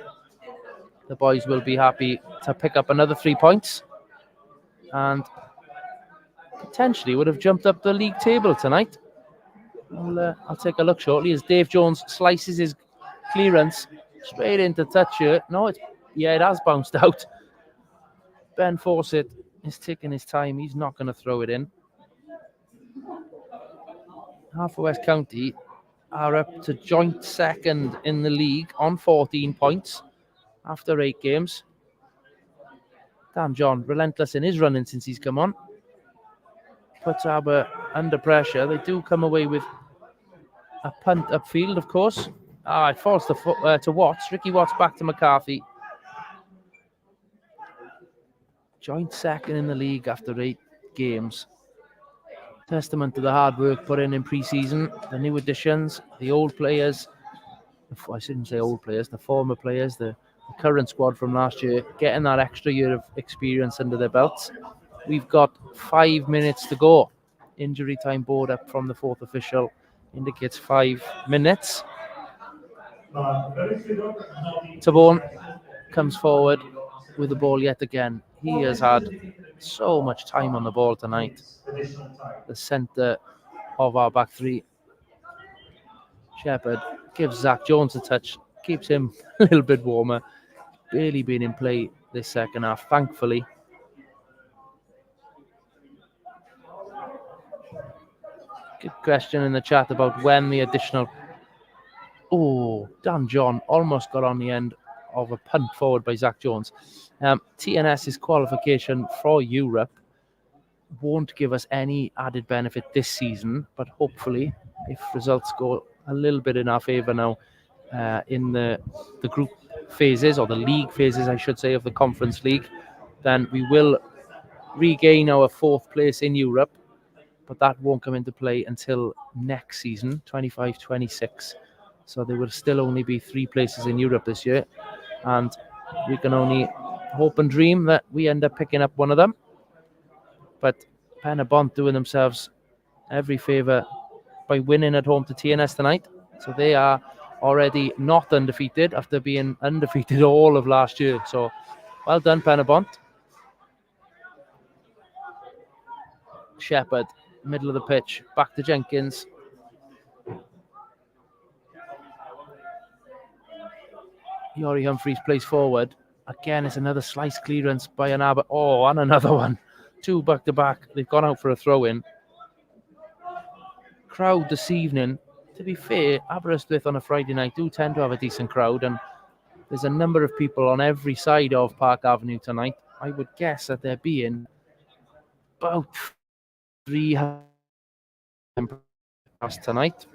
The boys will be happy to pick up another 3 points and potentially would have jumped up the league table tonight. I'll take a look shortly as Dave Jones slices his clearance straight into touch here. No, it has bounced out. Ben Fawcett is taking his time. He's not going to throw it in. Haverfordwest County are up to joint second in the league on 14 points after 8 games. Dan John, relentless in his running since he's come on. Puts Aber under pressure. They do come away with a punt upfield, of course. It falls to Watts. Ricky Watts back to McCarthy. Joint second in the league after 8 games. Testament to the hard work put in pre-season. The new additions, the old players. I shouldn't say old players, the former players, the current squad from last year, getting that extra year of experience under their belts. We've got 5 minutes to go injury time board up from the fourth official indicates 5 minutes. Tabone comes forward with the ball yet again. He has had so much time on the ball tonight. The centre of our back three. Shepherd gives Zach Jones a touch, keeps him a little bit warmer. Barely been in play this second half, thankfully. Good question in the chat about when the additional... Oh, Dan John almost got on the end of a punt forward by Zach Jones. TNS's qualification for Europe won't give us any added benefit this season, but hopefully, if results go a little bit in our favour now in the group phases, or the league phases, I should say, of the Conference League, then we will regain our 4th place in Europe, but that won't come into play until next season, 25-26. So there will still only be 3 places in Europe this year, and we can only hope and dream that we end up picking up one of them. But Penabont doing themselves every favour by winning at home to TNS tonight. So they are already not undefeated after being undefeated all of last year. So well done, Penabont. Shepherd, middle of the pitch, back to Jenkins. Yori Humphreys plays forward. Again, it's another slice clearance by an Aber. Oh, and another one. 2 back-to-back. They've gone out for a throw-in. Crowd this evening. To be fair, Aberystwyth on a Friday night do tend to have a decent crowd, and there's a number of people on every side of Park Avenue tonight. I would guess that there being about 300 tonight.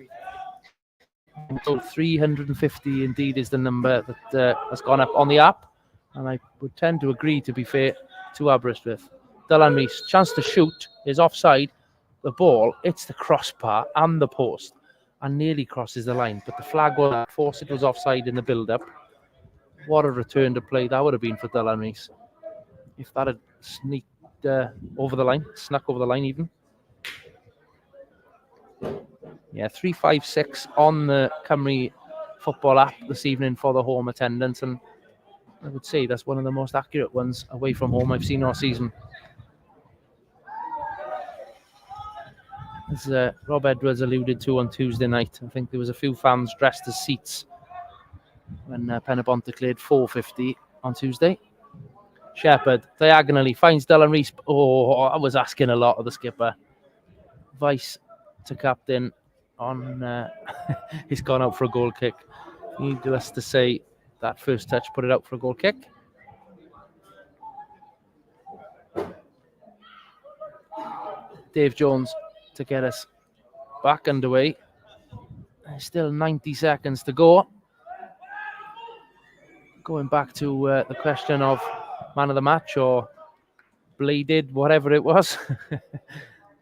So 350 indeed is the number that has gone up on the app, and I would tend to agree, to be fair, to Aberystwyth. Dylan Rees, chance to shoot, is offside. The ball hits the crossbar and the post and nearly crosses the line, but the flag was forced. It was offside in the build-up. What a return to play that would have been for Dylan Rees if that had sneaked over the line, snuck over the line even. Yeah, 356 on the Cymru football app this evening for the home attendance, and I would say that's one of the most accurate ones away from home I've seen all season. As Rob Edwards alluded to on Tuesday night, I think there was a few fans dressed as seats when Penabont declared 450 on Tuesday. Shepherd diagonally finds Dylan Rees. Oh, I was asking a lot of the skipper. Vice to captain on he's gone out for a goal kick. Needless to say, that first touch put it out for a goal kick. Dave Jones to get us back underway. There's still 90 seconds to go. Going back to the question of man of the match or bladed, whatever it was.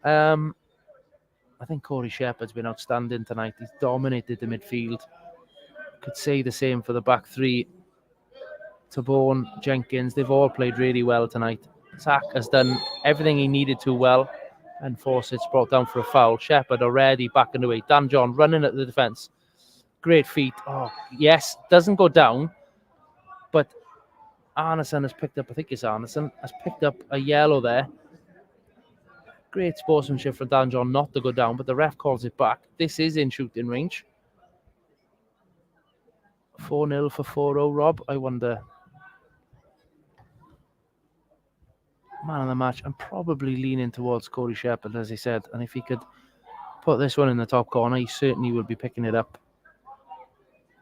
I think Corey Shepherd's been outstanding tonight. He's dominated the midfield. Could say the same for the back three. Tabone, Jenkins, they've all played really well tonight. Zach has done everything he needed to well, and Fawcett's brought down for a foul. Shepherd already back in the way. Dan John running at the defence. Great feet. Oh, yes, doesn't go down, but Arneson has picked up, I think it's Arneson, has picked up a yellow there. Great sportsmanship for Dan John not to go down, but the ref calls it back. This is in shooting range. 4-0 for 4-0, Rob. I wonder. Man of the match. I'm probably leaning towards Corey Shepherd, as he said. And if he could put this one in the top corner, he certainly will be picking it up.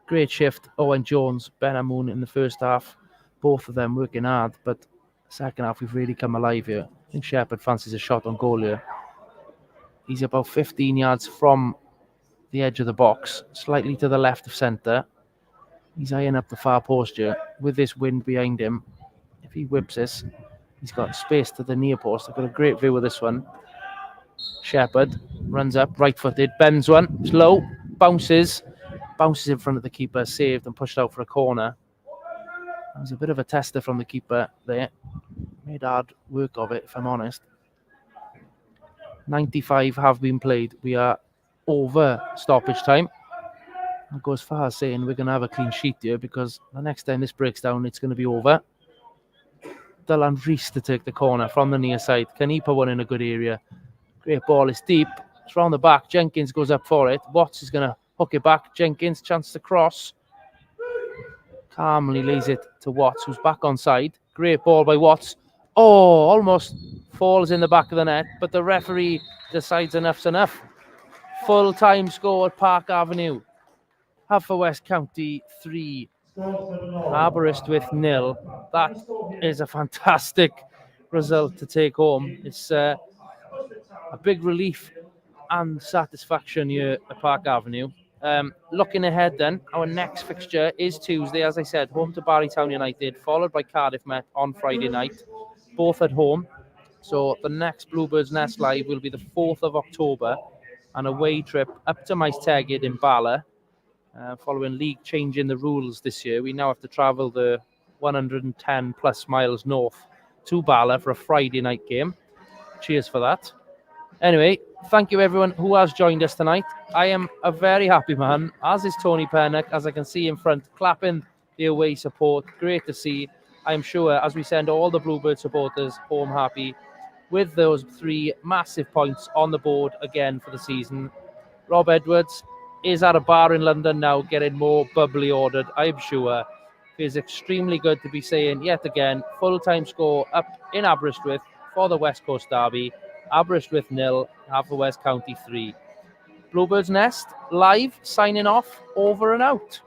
Great shift. Owen Jones, Ben Amoun in the first half. Both of them working hard, but second half we've really come alive here. I think Shepherd fancies a shot on goal here. He's about 15 yards from the edge of the box, slightly to the left of centre. He's eyeing up the far post here with this wind behind him. If he whips this, he's got space to the near post. I've got a great view of this one. Shepherd runs up, right-footed, bends one, it's low, bounces in front of the keeper, saved and pushed out for a corner. That was a bit of a tester from the keeper there. Made hard work of it, if I'm honest. 95 have been played. We are over stoppage time. I'll go as far as saying we're going to have a clean sheet here, because the next time this breaks down, it's going to be over. Dylan Rees to take the corner from the near side. Can he put one in a good area? Great ball. It's deep. It's round the back. Jenkins goes up for it. Watts is going to hook it back. Jenkins, chance to cross. Calmly lays it to Watts, who's back on side. Great ball by Watts. Oh, almost falls in the back of the net, but the referee decides enough's enough. Full-time score at Park Avenue. Haverfordwest County 3, Aberystwyth 0. That is a fantastic result to take home. It's a big relief and satisfaction here at Park Avenue. Looking ahead then, our next fixture is Tuesday, as I said, home to Barrytown United, followed by Cardiff Met on Friday night, both at home. So the next Bluebirds Nest Live will be the 4th of October, an away trip up to Maes Tegid in Bala. Following league changing the rules this year, we now have to travel the 110 plus miles north to Bala for a Friday night game. Cheers for that. Anyway, thank you everyone who has joined us tonight. I am a very happy man, as is Tony Pennock, as I can see in front, clapping the away support. Great to see. I'm sure as we send all the Bluebird supporters home happy with those 3 massive points on the board again for the season. Rob Edwards is at a bar in London now, getting more bubbly ordered, I'm sure. Feels extremely good to be saying, yet again, full-time score up in Aberystwyth for the West Coast Derby. Aberystwyth 0, Haverfordwest County 3. Bluebirds Nest live, signing off, over and out.